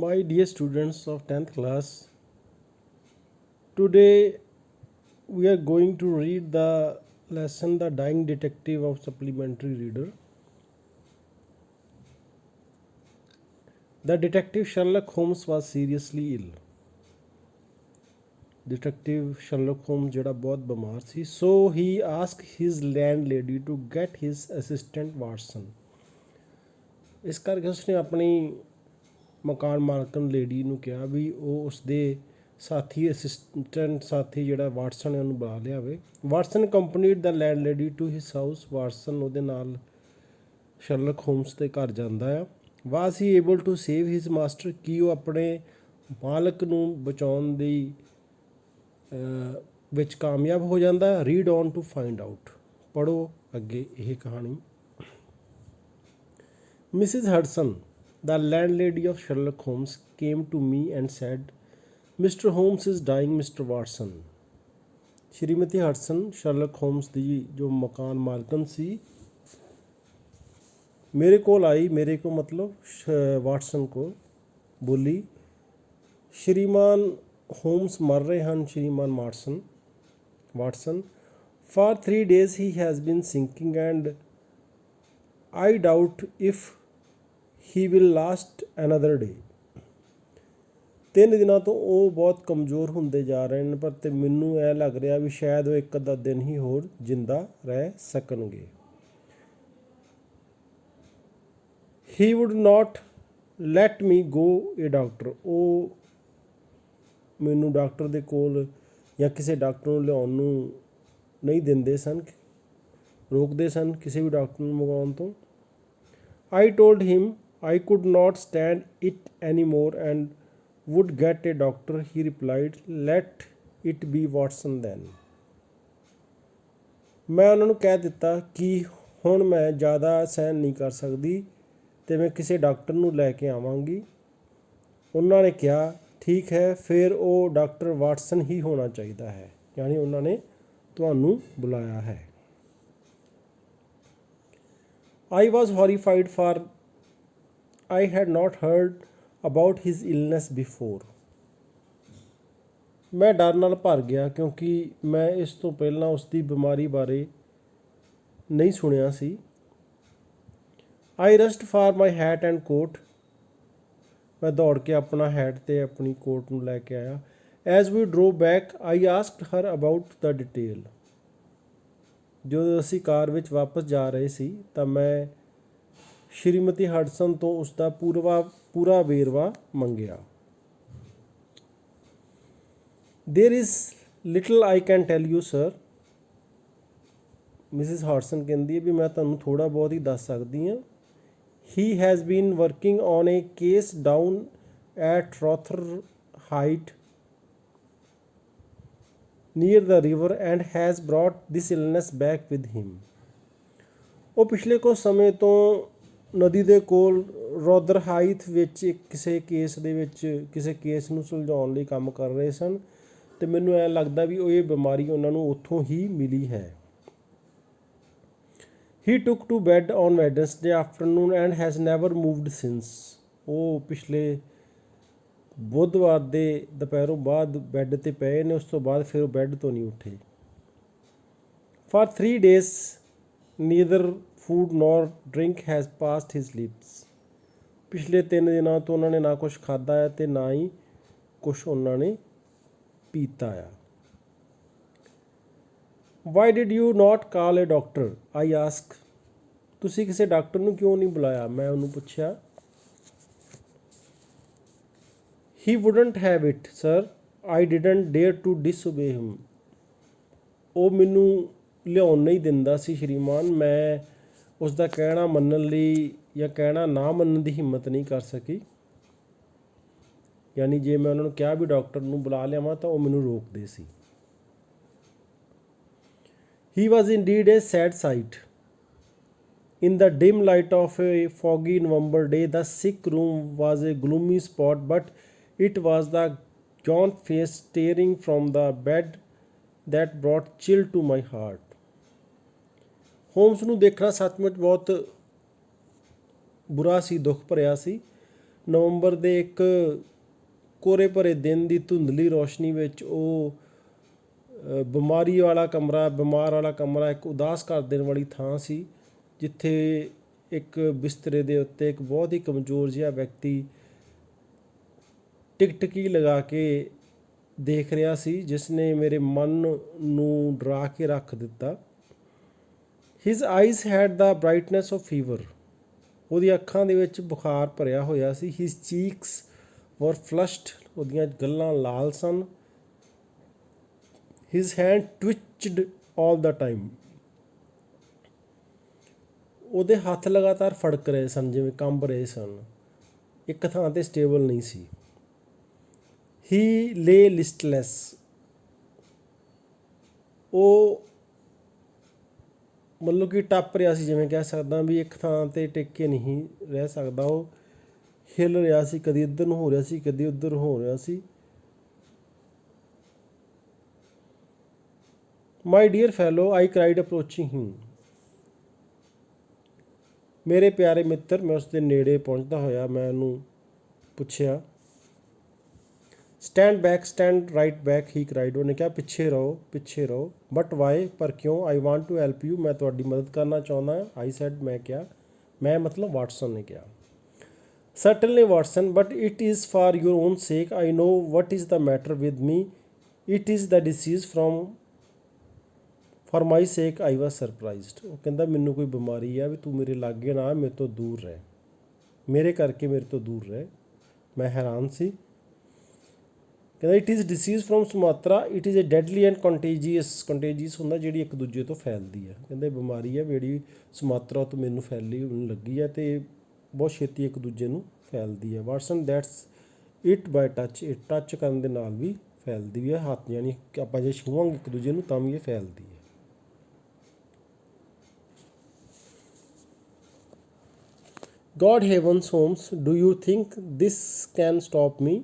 My dear students of 10th class, today we are going to read the lesson The Dying Detective of Supplementary Reader. The detective Sherlock Holmes was seriously ill. Detective Sherlock Holmes ਜਿਹੜਾ ਬਹੁਤ ਬਿਮਾਰ ਸੀ, so he asked his landlady to get his assistant Watson. ਇਸ ਕਰਕੇ ਉਸਨੇ ਆਪਣੀ ਮਕਾਨ ਮਾਲਕਨ lady ਨੂੰ ਕਿਹਾ ਵੀ ਉਹ ਉਸਦੇ ਸਾਥੀ ਅਸਿਸਟੈਂਟ ਸਾਥੀ ਜਿਹੜਾ ਵਾਟਸਨ ਹੈ ਉਹਨੂੰ ਬੁਲਾ ਲਿਆਵੇ। Watson accompanied the landlady to his house. Watson ਉਹਦੇ ਨਾਲ ਸ਼ਰਲਕ ਹੋਮਸ ਦੇ ਘਰ ਜਾਂਦਾ ਆ। Was he able to save his master, ਕੀ ਉਹ ਆਪਣੇ ਮਾਲਕ ਨੂੰ ਬਚਾਉਣ ਦੀ ਵਿੱਚ ਕਾਮਯਾਬ ਹੋ ਜਾਂਦਾ। Read on to find out, ਪੜ੍ਹੋ ਅੱਗੇ ਇਹ ਕਹਾਣੀ। Mrs Hudson, the landlady of Sherlock Holmes, came to me and said, Mr. Holmes is dying, Mr. Watson. श्रीमती हडसन शर्लक होम्स ਦੀ ਜੋ ਮਕਾਨ ਮਾਲਕਨ ਸੀ ਮੇਰੇ ਕੋਲ ਆਈ। ਮੇਰੇ को मतलब ਵਾਟਸਨ को ਬੋਲੀ, ਸ਼੍ਰੀਮਾਨ ਹੋਮਸ ਮਰ ਰਹੇ ਹਨ। ਸ਼੍ਰੀਮਾਨ Watson for 3 days he has been sinking and I doubt if he will last another day. 3 ਦਿਨਾਂ ਤੋਂ ਉਹ ਬਹੁਤ ਕਮਜ਼ੋਰ ਹੁੰਦੇ ਜਾ ਰਹੇ ਨੇ, ਪਰ ਤੇ ਮੈਨੂੰ ਇਹ ਲੱਗ ਰਿਹਾ ਵੀ ਸ਼ਾਇਦ ਉਹ ਇੱਕ ਅੱਧਾ ਦਿਨ ਹੀ ਹੋਰ ਜਿੰਦਾ ਰਹਿ ਸਕਣਗੇ। he would not let me go a doctor. ਉਹ ਮੈਨੂੰ ਡਾਕਟਰ ਦੇ ਕੋਲ ਜਾਂ ਕਿਸੇ ਡਾਕਟਰ ਨੂੰ ਲਿਆਉਣ ਨੂੰ ਨਹੀਂ ਦਿੰਦੇ ਸਨ, ਰੋਕਦੇ ਸਨ ਕਿਸੇ ਵੀ ਡਾਕਟਰ ਨੂੰ ਮੰਗਵਾਉਣ ਤੋਂ। I told him I could not stand it anymore and would get a doctor. He replied, let it be Watson then. ਮੈਂ ਉਹਨਾਂ ਨੂੰ ਕਹਿ ਦਿੱਤਾ ਕਿ ਹੁਣ ਮੈਂ ਜ਼ਿਆਦਾ ਸਹਿਣ ਨਹੀਂ ਕਰ ਸਕਦੀ ਅਤੇ ਮੈਂ ਕਿਸੇ ਡਾਕਟਰ ਨੂੰ ਲੈ ਕੇ ਆਵਾਂਗੀ। ਉਹਨਾਂ ਨੇ ਕਿਹਾ ਠੀਕ ਹੈ, ਫਿਰ ਉਹ ਡਾਕਟਰ ਵਾਟਸਨ ਹੀ ਹੋਣਾ ਚਾਹੀਦਾ ਹੈ, ਯਾਨੀ ਉਹਨਾਂ ਨੇ ਤੁਹਾਨੂੰ ਬੁਲਾਇਆ ਹੈ। I was horrified for I had not heard about his illness before. ਮੈਂ ਡਰ ਨਾਲ ਭਰ ਗਿਆ ਕਿਉਂਕਿ ਮੈਂ ਇਸ ਤੋਂ ਪਹਿਲਾਂ ਉਸ ਦੀ ਬਿਮਾਰੀ ਬਾਰੇ ਨਹੀਂ ਸੁਣਿਆ ਸੀ। I rushed for my hat and coat. ਮੈਂ ਦੌੜ ਕੇ ਆਪਣਾ ਹੈਟ ਤੇ ਆਪਣੀ ਕੋਟ ਨੂੰ ਲੈ ਕੇ ਆਇਆ। As we drove back, I asked her about the detail. ਜਦੋਂ ਅਸੀਂ ਕਾਰ ਵਿੱਚ ਵਾਪਸ ਜਾ ਰਹੇ ਸੀ ਤਾਂ ਮੈਂ ਸ਼੍ਰੀਮਤੀ ਹਡਸਨ ਤੋਂ ਉਸਦਾ ਪੂਰਾ ਵੇਰਵਾ ਮੰਗਿਆ। There is little I can tell you, sir. Mrs Hudson ਕਹਿੰਦੀ ਹੈ ਵੀ ਮੈਂ ਤੁਹਾਨੂੰ ਥੋੜ੍ਹਾ ਬਹੁਤ ਹੀ ਦੱਸ ਸਕਦੀ ਹਾਂ। He has been working on a case down at Rotherhithe near the river and has brought this illness back with him. ਉਹ ਪਿਛਲੇ ਕੁਝ ਸਮੇਂ ਤੋਂ ਨਦੀ ਦੇ ਕੋਲ ਰੋਦਰਹਾਈਥ ਵਿੱਚ ਕਿਸੇ ਕੇਸ ਨੂੰ ਸੁਲਝਾਉਣ ਲਈ ਕੰਮ ਕਰ ਰਹੇ ਸਨ ਅਤੇ ਮੈਨੂੰ ਐਂ ਲੱਗਦਾ ਵੀ ਇਹ ਬਿਮਾਰੀ ਉਹਨਾਂ ਨੂੰ ਉੱਥੋਂ ਹੀ ਮਿਲੀ ਹੈ। He took to bed on Wednesday afternoon and has never moved since. ਉਹ ਪਿਛਲੇ ਬੁੱਧਵਾਰ ਦੇ ਦੁਪਹਿਰੋਂ ਬਾਅਦ ਬੈੱਡ 'ਤੇ ਪਏ ਨੇ, ਉਸ ਤੋਂ ਬਾਅਦ ਫਿਰ ਉਹ ਬੈੱਡ ਤੋਂ ਨਹੀਂ ਉੱਠੇ। For 3 days neither food nor drink has passed his lips. ਪਿਛਲੇ 3 ਦਿਨਾਂ ਤੋਂ ਉਹਨਾਂ ਨੇ ਨਾ ਕੁਛ ਖਾਧਾ ਹੈ ਅਤੇ ਨਾ ਹੀ ਕੁਛ ਉਹਨਾਂ ਨੇ ਪੀਤਾ ਆ। Why did you not call a doctor? I asked. ਤੁਸੀਂ ਕਿਸੇ ਡਾਕਟਰ ਨੂੰ ਕਿਉਂ ਨਹੀਂ ਬੁਲਾਇਆ? ਮੈਂ ਉਹਨੂੰ ਪੁੱਛਿਆ। He wouldn't have it, sir. I didn't dare to disobey him. ਉਹ ਮੈਨੂੰ ਲਿਆਉਣ ਨਹੀਂ ਦਿੰਦਾ ਸੀ ਸ਼੍ਰੀਮਾਨ। ਮੈਂ ਉਸ ਦਾ ਕਹਿਣਾ ਮੰਨਣ ਲਈ ਜਾਂ ਕਹਿਣਾ ਨਾ ਮੰਨਣ ਦੀ ਹਿੰਮਤ ਨਹੀਂ ਕਰ ਸਕੀ। ਯਾਨੀ ਜੇ ਮੈਂ ਉਹਨਾਂ ਨੂੰ ਕਿਹਾ ਵੀ ਡਾਕਟਰ ਨੂੰ ਬੁਲਾ ਲਿਆਵਾਂ ਤਾਂ ਉਹ ਮੈਨੂੰ ਰੋਕਦੇ ਸੀ। He was indeed a sad sight. In the dim light of a foggy November day, the sick room was a gloomy spot, but it was the gaunt face staring from the bed that brought chill to my heart. Holmes ਨੂੰ ਦੇਖਣਾ ਸੱਚਮੁੱਚ ਬਹੁਤ ਬੁਰਾ ਸੀ, ਦੁੱਖ ਭਰਿਆ ਸੀ, ਨਵੰਬਰ ਦੇ ਇੱਕ ਕੋਰੇ ਭਰੇ ਦਿਨ ਦੀ ਧੁੰਦਲੀ ਰੋਸ਼ਨੀ ਵਿੱਚ ਉਹ ਬਿਮਾਰੀ ਵਾਲਾ ਕਮਰਾ, ਬਿਮਾਰ ਵਾਲਾ ਕਮਰਾ ਇੱਕ ਉਦਾਸ ਕਰ ਦੇਣ ਵਾਲੀ ਥਾਂ ਸੀ, ਜਿੱਥੇ ਇੱਕ ਬਿਸਤਰੇ ਦੇ ਉੱਤੇ ਇੱਕ ਬਹੁਤ ਹੀ ਕਮਜ਼ੋਰ ਜਿਹਾ ਵਿਅਕਤੀ ਟਿਕਟਕੀ ਲਗਾ ਕੇ ਦੇਖ ਰਿਹਾ ਸੀ, ਜਿਸ ਨੇ ਮੇਰੇ ਮਨ ਨੂੰ ਡਰਾ ਕੇ ਰੱਖ ਦਿੱਤਾ। His eyes had the brightness of fever. ਉਹਦੀਆਂ ਅੱਖਾਂ ਦੇ ਵਿੱਚ ਬੁਖਾਰ ਭਰਿਆ ਹੋਇਆ ਸੀ। ਹਿਜ਼ ਚੀਕਸ ਵਰ ਫਲਸ਼ਡ। ਉਹਦੀਆਂ ਗੱਲਾਂ ਲਾਲ ਸਨ। ਹਿਜ਼ ਹੈਂਡ ਟਵਿਚਡ ਆਲ ਦਾ ਟਾਈਮ। ਉਹਦੇ ਹੱਥ ਲਗਾਤਾਰ ਫੜਕ ਰਹੇ ਸਨ, ਜਿਵੇਂ ਕੰਬ ਰਹੇ ਸਨ, ਇੱਕ ਥਾਂ 'ਤੇ ਸਟੇਬਲ ਨਹੀਂ ਸੀ। ਹੀ ਲੇ ਲਿਸਟਲੈਸ। ਉਹ ਮਤਲਬ ਕਿ ਟੱਪ ਰਿਹਾ ਸੀ, ਜਿਵੇਂ ਕਹਿ ਸਕਦਾ ਵੀ ਇੱਕ ਥਾਂ 'ਤੇ ਟਿਕ ਕੇ ਨਹੀਂ ਰਹਿ ਸਕਦਾ। ਉਹ ਹਿੱਲ ਰਿਹਾ ਸੀ, ਕਦੀ ਇੱਧਰ ਨੂੰ ਹੋ ਰਿਹਾ ਸੀ, ਕਦੀ ਉੱਧਰ ਹੋ ਰਿਹਾ ਸੀ। ਮਾਈ ਡੀਅਰ ਫੈਲੋ, ਆਈ ਕਰਾਈਡ ਅਪਰੋਚਿੰਗ ਹਿਮ। ਮੇਰੇ ਪਿਆਰੇ ਮਿੱਤਰ, ਮੈਂ ਉਸਦੇ ਨੇੜੇ ਪਹੁੰਚਦਾ ਹੋਇਆ ਮੈਂ ਉਹਨੂੰ ਪੁੱਛਿਆ। Stand back, stand right back, he cried. ਉਹਨੇ ਕਿਹਾ ਪਿੱਛੇ ਰਹੋ, ਪਿੱਛੇ ਰਹੋ। ਬਟ ਵਾਈ, ਪਰ ਕਿਉਂ? I want to help you, ਮੈਂ ਤੁਹਾਡੀ ਮਦਦ ਕਰਨਾ ਚਾਹੁੰਦਾ। ਆਈ ਸੈਡ, ਮੈਂ ਕਿਹਾ, ਮੈਂ ਮਤਲਬ ਵਾਟਸਨ ਨੇ ਕਿਹਾ। Certainly Watson, but it is for your own sake. I know what is the matter with me. It is the disease for my sake I was surprised. ਉਹ ਕਹਿੰਦਾ ਮੈਨੂੰ ਕੋਈ ਬਿਮਾਰੀ ਆ, ਵੀ ਤੂੰ ਮੇਰੇ ਲਾਗੇ ਨਾ, ਮੇਰੇ ਤੋਂ ਦੂਰ ਰਹਿ, ਮੇਰੇ ਕਰਕੇ ਮੇਰੇ ਤੋਂ ਦੂਰ ਰਹਿ। ਮੈਂ ਹੈਰਾਨ ਸੀ। ਕਹਿੰਦਾ it is disease from Sumatra, it is a deadly and contagious ਹੁੰਦਾ, ਜਿਹੜੀ ਇੱਕ ਦੂਜੇ ਤੋਂ ਫੈਲਦੀ ਹੈ। ਕਹਿੰਦੇ ਬਿਮਾਰੀ ਹੈ ਜਿਹੜੀ ਸੁਮਾਤਰਾ ਤੋਂ ਮੈਨੂੰ ਫੈਲੀ ਲੱਗੀ ਹੈ, ਅਤੇ ਬਹੁਤ ਛੇਤੀ ਇੱਕ ਦੂਜੇ ਨੂੰ ਫੈਲਦੀ ਹੈ। Watson, that's it by touch. ਇਹ ਟੱਚ ਕਰਨ ਦੇ ਨਾਲ ਵੀ ਫੈਲਦੀ ਵੀ ਹੈ। ਹੱਥ ਯਾਨੀ ਕਿ ਆਪਾਂ ਜੇ ਛੂਹਾਂਗੇ ਇੱਕ ਦੂਜੇ ਨੂੰ ਤਾਂ ਵੀ ਇਹ ਫੈਲਦੀ ਹੈ। God heavens, Holmes, do you think this can stop me?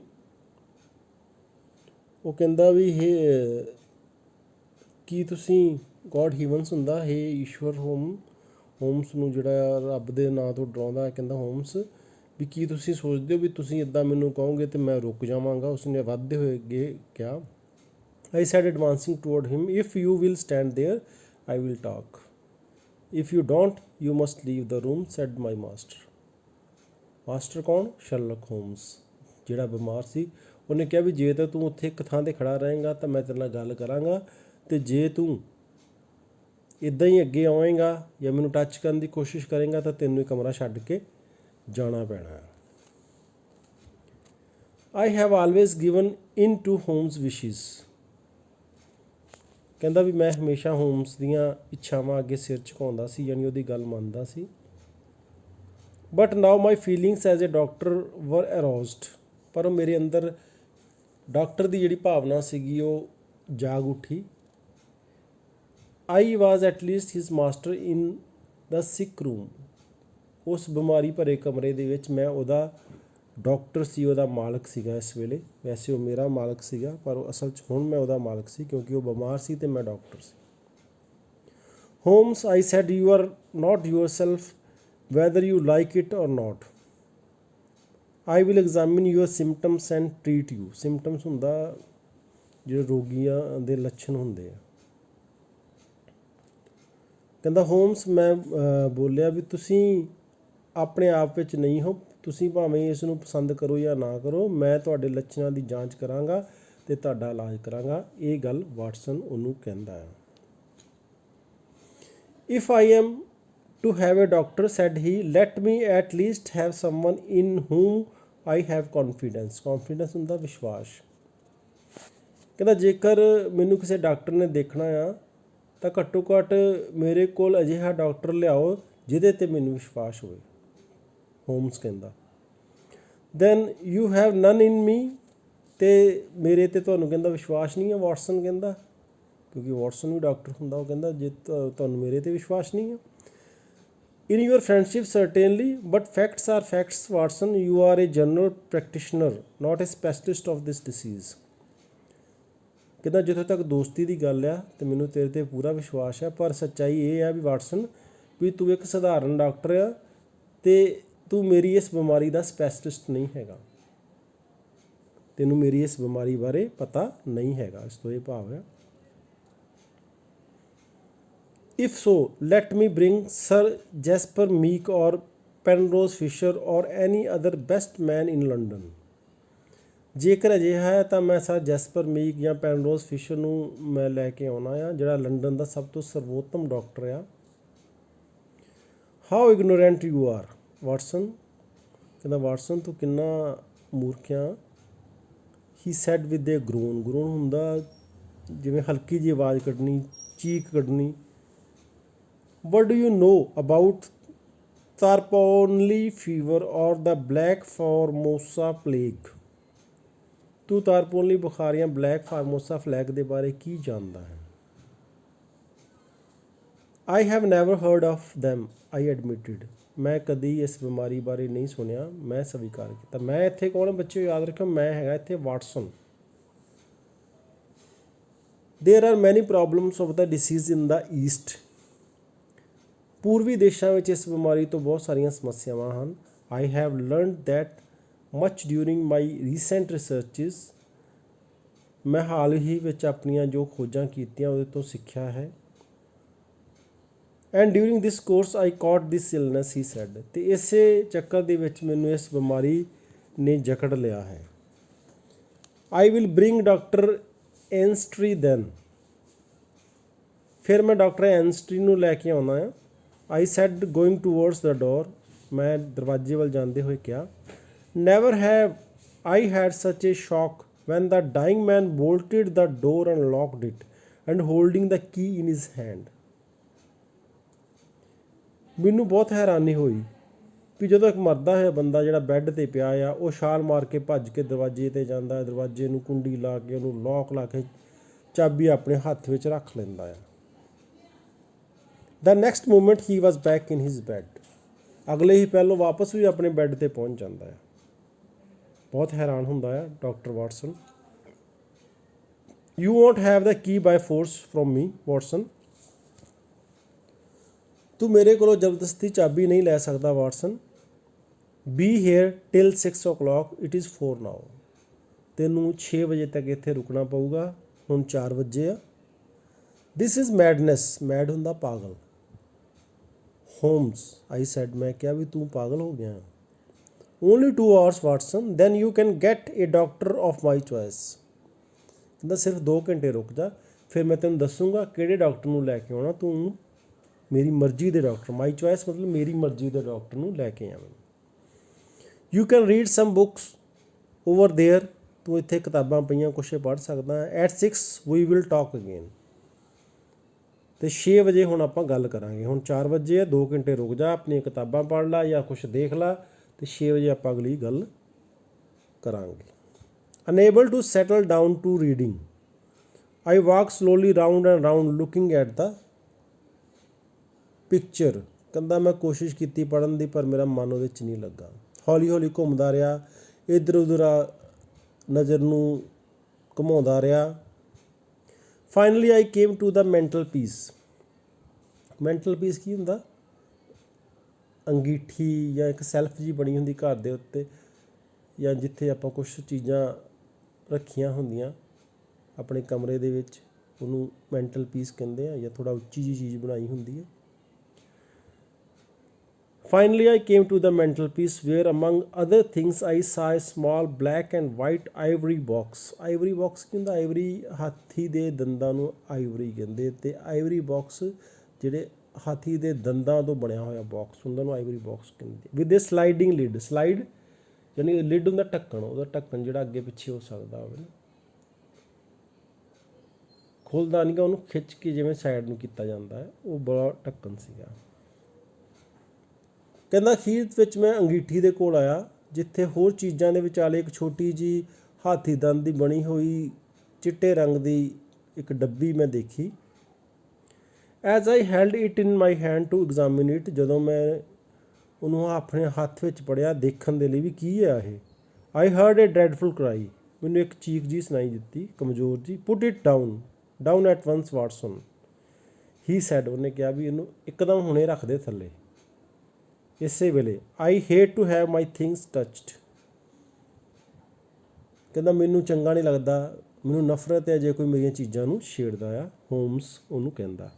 ਉਹ ਕਹਿੰਦਾ ਵੀ ਕੀ ਤੁਸੀਂ, ਗੋਡ ਹੀਵਨਸ ਹੁੰਦਾ, ਈਸ਼ਵਰ ਹੋਮਸ ਨੂੰ ਜਿਹੜਾ ਰੱਬ ਦੇ ਨਾਂ ਤੋਂ ਡਰਾਉਂਦਾ, ਕਹਿੰਦਾ ਹੋਮਸ ਵੀ ਕੀ ਤੁਸੀਂ ਸੋਚਦੇ ਹੋ ਵੀ ਤੁਸੀਂ ਇੱਦਾਂ ਮੈਨੂੰ ਕਹੋਗੇ ਅਤੇ ਮੈਂ ਰੁਕ ਜਾਵਾਂਗਾ? ਉਸਨੇ ਵੱਧਦੇ ਹੋਏ ਅੱਗੇ ਕਿਹਾ। I said advancing toward him, if you will stand there I will talk, if you don't you must leave the room, said my master. Master ਕੌਣ? ਸ਼ਰਲਕ ਹੋਮਸ, ਜਿਹੜਾ ਬਿਮਾਰ ਸੀ। ਉਹਨੇ ਕਿਹਾ ਵੀ ਜੇ ਤਾਂ ਤੂੰ ਉੱਥੇ ਇੱਕ ਥਾਂ 'ਤੇ ਖੜ੍ਹਾ ਰਹੇਂਗਾ ਤਾਂ ਮੈਂ ਤੇਰੇ ਨਾਲ ਗੱਲ ਕਰਾਂਗਾ, ਅਤੇ ਜੇ ਤੂੰ ਇੱਦਾਂ ਹੀ ਅੱਗੇ ਆਵੇਂਗਾ ਜਾਂ ਮੈਨੂੰ ਟੱਚ ਕਰਨ ਦੀ ਕੋਸ਼ਿਸ਼ ਕਰੇਂਗਾ ਤਾਂ ਤੈਨੂੰ ਇਹ ਕਮਰਾ ਛੱਡ ਕੇ ਜਾਣਾ ਪੈਣਾ। I have always given in to Holmes wishes. ਕਹਿੰਦਾ ਵੀ ਮੈਂ ਹਮੇਸ਼ਾ ਹੋਮਸ ਦੀਆਂ ਇੱਛਾਵਾਂ ਅੱਗੇ ਸਿਰ ਝੁਕਾਉਂਦਾ ਸੀ, ਯਾਨੀ ਉਹਦੀ ਗੱਲ ਮੰਨਦਾ ਸੀ। But now my feelings as a doctor were aroused. ਪਰ ਮੇਰੇ ਅੰਦਰ ਡਾਕਟਰ ਦੀ ਜਿਹੜੀ ਭਾਵਨਾ ਸੀਗੀ ਉਹ ਜਾਗ ਉੱਠੀ। I was at least his master in the sick room. ਉਸ ਬਿਮਾਰੀ ਭਰੇ ਕਮਰੇ ਦੇ ਵਿੱਚ ਮੈਂ ਉਹਦਾ ਡਾਕਟਰ ਸੀ, ਉਹਦਾ ਮਾਲਕ ਸੀਗਾ ਇਸ ਵੇਲੇ। ਵੈਸੇ ਉਹ ਮੇਰਾ ਮਾਲਕ ਸੀਗਾ, ਪਰ ਅਸਲ 'ਚ ਹੁਣ ਮੈਂ ਉਹਦਾ ਮਾਲਕ ਸੀ, ਕਿਉਂਕਿ ਉਹ ਬਿਮਾਰ ਸੀ ਅਤੇ ਮੈਂ ਡਾਕਟਰ ਸੀ। Holmes, I said, you are not yourself whether you like it or not. I will examine your symptoms and treat you. Symptoms ਹੁੰਦਾ ਜਿਹੜੇ ਰੋਗੀਆਂ ਦੇ ਲੱਛਣ ਹੁੰਦੇ ਆ। ਕਹਿੰਦਾ ਹੋਮਸ, ਮੈਂ ਬੋਲਿਆ ਵੀ ਤੁਸੀਂ ਆਪਣੇ ਆਪ ਵਿੱਚ ਨਹੀਂ ਹੋ, ਤੁਸੀਂ ਭਾਵੇਂ ਇਸ ਨੂੰ ਪਸੰਦ ਕਰੋ ਜਾਂ ਨਾ ਕਰੋ, ਮੈਂ ਤੁਹਾਡੇ ਲੱਛਣਾਂ ਦੀ ਜਾਂਚ ਕਰਾਂਗਾ ਅਤੇ ਤੁਹਾਡਾ ਇਲਾਜ ਕਰਾਂਗਾ। ਇਹ ਗੱਲ ਵਾਟਸਨ ਉਹਨੂੰ ਕਹਿੰਦਾ ਹੈ। If I am to have a doctor, said he, let me at least have someone in whom I have confidence. Confidence ਹੁੰਦਾ ਵਿਸ਼ਵਾਸ। ਕਹਿੰਦਾ ਜੇਕਰ ਮੈਨੂੰ ਕਿਸੇ ਡਾਕਟਰ ਨੇ ਦੇਖਣਾ ਆ ਤਾਂ ਘੱਟੋ ਘੱਟ ਮੇਰੇ ਕੋਲ ਅਜਿਹਾ ਡਾਕਟਰ ਲਿਆਓ ਜਿਹਦੇ 'ਤੇ ਮੈਨੂੰ ਵਿਸ਼ਵਾਸ ਹੋਵੇ। ਹੋਮਸ ਕਹਿੰਦਾ ਦੈਨ ਯੂ ਹੈਵ ਨਨ ਇਨ ਮੀ। ਅਤੇ ਮੇਰੇ 'ਤੇ ਤੁਹਾਨੂੰ ਕਹਿੰਦਾ ਵਿਸ਼ਵਾਸ ਨਹੀਂ ਹੈ, ਵਾਟਸਨ ਕਹਿੰਦਾ, ਕਿਉਂਕਿ ਵਾਟਸਨ ਵੀ ਡਾਕਟਰ ਹੁੰਦਾ। ਉਹ ਕਹਿੰਦਾ ਜੇ ਤੁਹਾਨੂੰ ਮੇਰੇ 'ਤੇ ਵਿਸ਼ਵਾਸ ਨਹੀਂ ਹੈ। In your friendship certainly, but facts are facts Watson. You are a general practitioner, not a specialist of this disease. ਕਹਿੰਦਾ ਜਿੱਥੋਂ ਤੱਕ ਦੋਸਤੀ ਦੀ ਗੱਲ ਆ ਅਤੇ ਮੈਨੂੰ ਤੇਰੇ 'ਤੇ ਪੂਰਾ ਵਿਸ਼ਵਾਸ ਹੈ, ਪਰ ਸੱਚਾਈ ਇਹ ਆ ਵੀ ਵਾਟਸਨ, ਵੀ ਤੂੰ ਇੱਕ ਸਧਾਰਨ ਡਾਕਟਰ ਆ ਅਤੇ ਤੂੰ ਮੇਰੀ ਇਸ ਬਿਮਾਰੀ ਦਾ ਸਪੈਸ਼ਲਿਸਟ ਨਹੀਂ ਹੈਗਾ, ਤੈਨੂੰ ਮੇਰੀ ਇਸ ਬਿਮਾਰੀ ਬਾਰੇ ਪਤਾ ਨਹੀਂ ਹੈਗਾ। ਇਸ ਤੋਂ ਇਹ ਭਾਵ ਹੈ if so let me bring sir Jasper Meek or Penrose Fisher or any other best man in London. ਜੇਕਰ ਅਜਿਹਾ ਹੈ ਤਾਂ ਮੈਂ ਸਰ ਜੈਸਪਰ ਮੀਕ ਜਾਂ ਪੈਨਰੋਜ਼ ਫਿਸ਼ਰ ਨੂੰ ਮੈਂ ਲੈ ਕੇ ਆਉਣਾ ਆ, ਜਿਹੜਾ ਲੰਡਨ ਦਾ ਸਭ ਤੋਂ ਸਰਵੋਤਮ ਡਾਕਟਰ ਆ। How ignorant you are Watson, ਕਹਿੰਦਾ ਵਾਟਸਨ ਤੂੰ ਕਿੰਨਾ ਮੂਰਖ ਆ। He said with a groan, groan ਹੁੰਦਾ ਜਿਵੇਂ ਹਲਕੀ ਜਿਹੀ ਆਵਾਜ਼ ਕੱਢਣੀ, ਚੀਕ ਕੱਢਣੀ। What do you know about Tapanuli fever or the black Formosa plague, ਤੂੰ ਤਾਰਪੋਨਲੀ ਬੁਖਾਰ ਜਾਂ ਬਲੈਕ ਫਾਰਮੋਸਾ ਫਲੈਗ ਦੇ ਬਾਰੇ ਕੀ ਜਾਣਦਾ ਹੈ। I have never heard of them I admitted, ਮੈਂ ਕਦੀ ਇਸ ਬਿਮਾਰੀ ਬਾਰੇ ਨਹੀਂ ਸੁਣਿਆ, ਮੈਂ ਸਵੀਕਾਰ ਕੀਤਾ। ਮੈਂ ਇੱਥੇ ਕੌਣ ਬੱਚੇ ਯਾਦ ਰੱਖਿਓ, ਮੈਂ ਹੈਗਾ ਇੱਥੇ Watson. There are many problems of the disease in the East, ਪੂਰਬੀ ਦੇਸ਼ਾਂ ਵਿੱਚ ਇਸ ਬਿਮਾਰੀ ਤੋਂ ਬਹੁਤ ਸਾਰੀਆਂ ਸਮੱਸਿਆਵਾਂ ਹਨ। I have learned that much during my recent researches, ਮੈਂ ਹਾਲ ਹੀ ਵਿੱਚ ਆਪਣੀਆਂ ਜੋ ਖੋਜਾਂ ਕੀਤੀਆਂ ਉਹਦੇ ਤੋਂ ਸਿੱਖਿਆ ਹੈ। And during this course I caught this illness, he said, ਅਤੇ ਇਸੇ ਚੱਕਰ ਦੇ ਵਿੱਚ ਮੈਨੂੰ ਇਸ ਬਿਮਾਰੀ ਨੇ ਜਕੜ ਲਿਆ ਹੈ। I will bring doctor Ainstree then, ਫਿਰ ਮੈਂ ਡਾਕਟਰ ਐਨਸਟਰੀ ਨੂੰ ਲੈ ਕੇ ਆਉਣਾ ਆ। I said going towards the door, ਮੈਂ ਦਰਵਾਜ਼ੇ ਵੱਲ ਜਾਂਦੇ ਹੋਏ ਕਿਹਾ। Never have I had such a shock when the dying man bolted the door and locked it and holding the key in his hand, ਮੈਨੂੰ ਬਹੁਤ ਹੈਰਾਨੀ ਹੋਈ ਵੀ ਜਦੋਂ ਇੱਕ ਮਰਦਾ ਹੋਇਆ ਬੰਦਾ ਜਿਹੜਾ ਬੈੱਡ 'ਤੇ ਪਿਆ ਆ, ਉਹ ਛਾਲ ਮਾਰ ਕੇ ਭੱਜ ਕੇ ਦਰਵਾਜ਼ੇ 'ਤੇ ਜਾਂਦਾ, ਦਰਵਾਜ਼ੇ ਨੂੰ ਕੁੰਡੀ ਲਾ ਕੇ ਉਹਨੂੰ ਲੌਕ ਲਾ ਕੇ ਚਾਬੀ ਆਪਣੇ ਹੱਥ ਵਿੱਚ ਰੱਖ ਲੈਂਦਾ ਆ। The next moment he was back in his bed, ਅਗਲੇ ਹੀ ਪਹਿਲੋਂ ਵਾਪਸ ਵੀ ਆਪਣੇ ਬੈੱਡ 'ਤੇ ਪਹੁੰਚ ਜਾਂਦਾ ਹੈ। ਬਹੁਤ ਹੈਰਾਨ ਹੁੰਦਾ ਆ doctor Watson. You won't have the key by force from me Watson, ਤੂੰ ਮੇਰੇ ਕੋਲੋਂ ਜ਼ਬਰਦਸਤੀ ਚਾਬੀ ਨਹੀਂ ਲੈ ਸਕਦਾ Watson. Be here till 6 o'clock, it is 4 now, ਤੈਨੂੰ 6 ਵਜੇ ਤੱਕ ਇੱਥੇ ਰੁਕਣਾ ਪਊਗਾ, ਹੁਣ 4 ਵਜੇ ਆ। ਦਿਸ ਇਜ਼ ਮੈਡਨੈਸ, ਮੈਡ ਹੁੰਦਾ ਪਾਗਲ। ਹੋਮਸ, ਆਈ ਸੈਡ, ਮੈਂ ਕਿਹਾ ਵੀ ਤੂੰ ਪਾਗਲ ਹੋ ਗਿਆ। Only 2 hours Watson, then you can get a doctor of my choice, ਕਹਿੰਦਾ ਸਿਰਫ 2 ਘੰਟੇ ਰੁਕ ਜਾ, ਫਿਰ ਮੈਂ ਤੈਨੂੰ ਦੱਸੂਗਾ ਕਿਹੜੇ ਡਾਕਟਰ ਨੂੰ ਲੈ ਕੇ ਆਉਣਾ, ਤੂੰ ਮੇਰੀ ਮਰਜ਼ੀ ਦੇ ਡਾਕਟਰ, ਮਾਈ ਚੋਇਸ ਮਤਲਬ ਮੇਰੀ ਮਰਜ਼ੀ ਦੇ ਡਾਕਟਰ ਨੂੰ ਲੈ ਕੇ ਆਵੇਂ। You can read some books over there, ਤੂੰ ਇੱਥੇ ਕਿਤਾਬਾਂ ਪਈਆਂ ਕੁਛ ਪੜ੍ਹ ਸਕਦਾ। At 6 we will talk again, ਅਤੇ 6 ਵਜੇ ਹੁਣ ਆਪਾਂ ਗੱਲ ਕਰਾਂਗੇ। ਹੁਣ 4 ਵਜੇ ਆ, 2 ਘੰਟੇ ਰੁਕ ਜਾ, ਆਪਣੀਆਂ ਕਿਤਾਬਾਂ ਪੜ੍ਹ ਲਾ ਜਾਂ ਕੁਛ ਦੇਖ ਲਾ, ਅਤੇ 6 ਵਜੇ ਆਪਾਂ ਅਗਲੀ ਗੱਲ ਕਰਾਂਗੇ। Unable to settle down to reading, I walk slowly round and round looking at the picture, ਕਹਿੰਦਾ ਮੈਂ ਕੋਸ਼ਿਸ਼ ਕੀਤੀ ਪੜ੍ਹਨ ਦੀ, ਪਰ ਮੇਰਾ ਮਨ ਉਹਦੇ 'ਚ ਨਹੀਂ ਲੱਗਾ। ਹੌਲੀ ਹੌਲੀ ਘੁੰਮਦਾ ਰਿਹਾ, ਇੱਧਰ ਉੱਧਰ ਨਜ਼ਰ ਨੂੰ ਘੁਮਾਉਂਦਾ ਰਿਹਾ। Finally I came to the mantelpiece, mantelpiece ਕੀ ਹੁੰਦਾ, ਅੰਗੀਠੀ ਜਾਂ ਇੱਕ ਸੈਲਫ ਜੀ ਬਣੀ ਹੁੰਦੀ ਘਰ ਦੇ ਉੱਤੇ, ਜਾਂ ਜਿੱਥੇ ਆਪਾਂ ਕੁਛ ਚੀਜ਼ਾਂ ਰੱਖੀਆਂ ਹੁੰਦੀਆਂ ਆਪਣੇ ਕਮਰੇ ਦੇ ਵਿੱਚ, ਉਹਨੂੰ ਮੈਂਟਲ ਪੀਸ ਕਹਿੰਦੇ ਆ, ਜਾਂ ਥੋੜ੍ਹਾ ਉੱਚੀ ਜਿਹੀ ਚੀਜ਼ ਬਣਾਈ ਹੁੰਦੀ ਹੈ। Finally, I came to the mantel piece where, among other things, I saw a small black and white ivory box. Ivory box ਕੀ ਹੁੰਦਾ, ਆਈਵਰੀ ਹਾਥੀ ਦੇ ਦੰਦਾਂ ਨੂੰ ਆਈਵਰੀ ਕਹਿੰਦੇ, ਅਤੇ ਆਈਵਰੀ ਬਾਕਸ ਜਿਹੜੇ ਹਾਥੀ ਦੇ ਦੰਦਾਂ ਤੋਂ ਬਣਿਆ ਹੋਇਆ ਬਾਕਸ ਹੁੰਦਾ, ਉਹਨੂੰ ਆਈਵਰੀ ਬਾਕਸ ਕਹਿੰਦੇ। With A sliding lid, slide ਯਾਨੀ ਲਿਡ ਹੁੰਦਾ ਢੱਕਣ, ਉਹਦਾ ਢੱਕਣ ਜਿਹੜਾ ਅੱਗੇ ਪਿੱਛੇ ਹੋ ਸਕਦਾ ਹੋਵੇ, ਖੁੱਲ੍ਹਦਾ ਨਹੀਂ ਗਾ, ਉਹਨੂੰ ਖਿੱਚ ਕੇ ਜਿਵੇਂ ਸਾਈਡ ਨੂੰ ਕੀਤਾ ਜਾਂਦਾ ਹੈ, ਉਹ ਬੜਾ ਢੱਕਣ ਸੀਗਾ। ਕਹਿੰਦਾ ਅਖੀਰ ਵਿੱਚ ਮੈਂ ਅੰਗੀਠੀ ਦੇ ਕੋਲ ਆਇਆ, ਜਿੱਥੇ ਹੋਰ ਚੀਜ਼ਾਂ ਦੇ ਵਿਚਾਲੇ ਇੱਕ ਛੋਟੀ ਜਿਹੀ ਹਾਥੀ ਦੰਦ ਦੀ ਬਣੀ ਹੋਈ ਚਿੱਟੇ ਰੰਗ ਦੀ ਇੱਕ ਡੱਬੀ ਮੈਂ ਦੇਖੀ। As I held it in my hand to examine it, ਜਦੋਂ ਮੈਂ ਉਹਨੂੰ ਆਪਣੇ ਹੱਥ ਵਿੱਚ ਪੜ੍ਹਿਆ ਦੇਖਣ ਦੇ ਲਈ ਵੀ ਕੀ ਹੈ ਇਹ। ਆਈ ਹਰਡ ਏ ਡਰੈਡਫੁਲ ਕਰਾਈ, ਮੈਨੂੰ ਇੱਕ ਚੀਖ ਜੀ ਸੁਣਾਈ ਦਿੱਤੀ, ਕਮਜ਼ੋਰ ਜੀ। Put it down, down at once Watson, he said, ਉਹਨੇ ਕਿਹਾ ਵੀ ਇਹਨੂੰ ਇੱਕਦਮ ਹੁਣੇ ਰੱਖ ਦੇ ਥੱਲੇ, ਇਸੇ ਵੇਲੇ I hate to have my things touched. ਕਹਿੰਦਾ ਮੈਨੂੰ ਚੰਗਾ ਨਹੀਂ ਲੱਗਦਾ, ਮੈਨੂੰ ਨਫ਼ਰਤ ਹੈ ਜੇ ਕੋਈ ਮੇਰੀਆਂ ਚੀਜ਼ਾਂ ਨੂੰ ਛੇੜਦਾ ਆ। ਹੋਮਸ ਉਹਨੂੰ ਕਹਿੰਦਾ।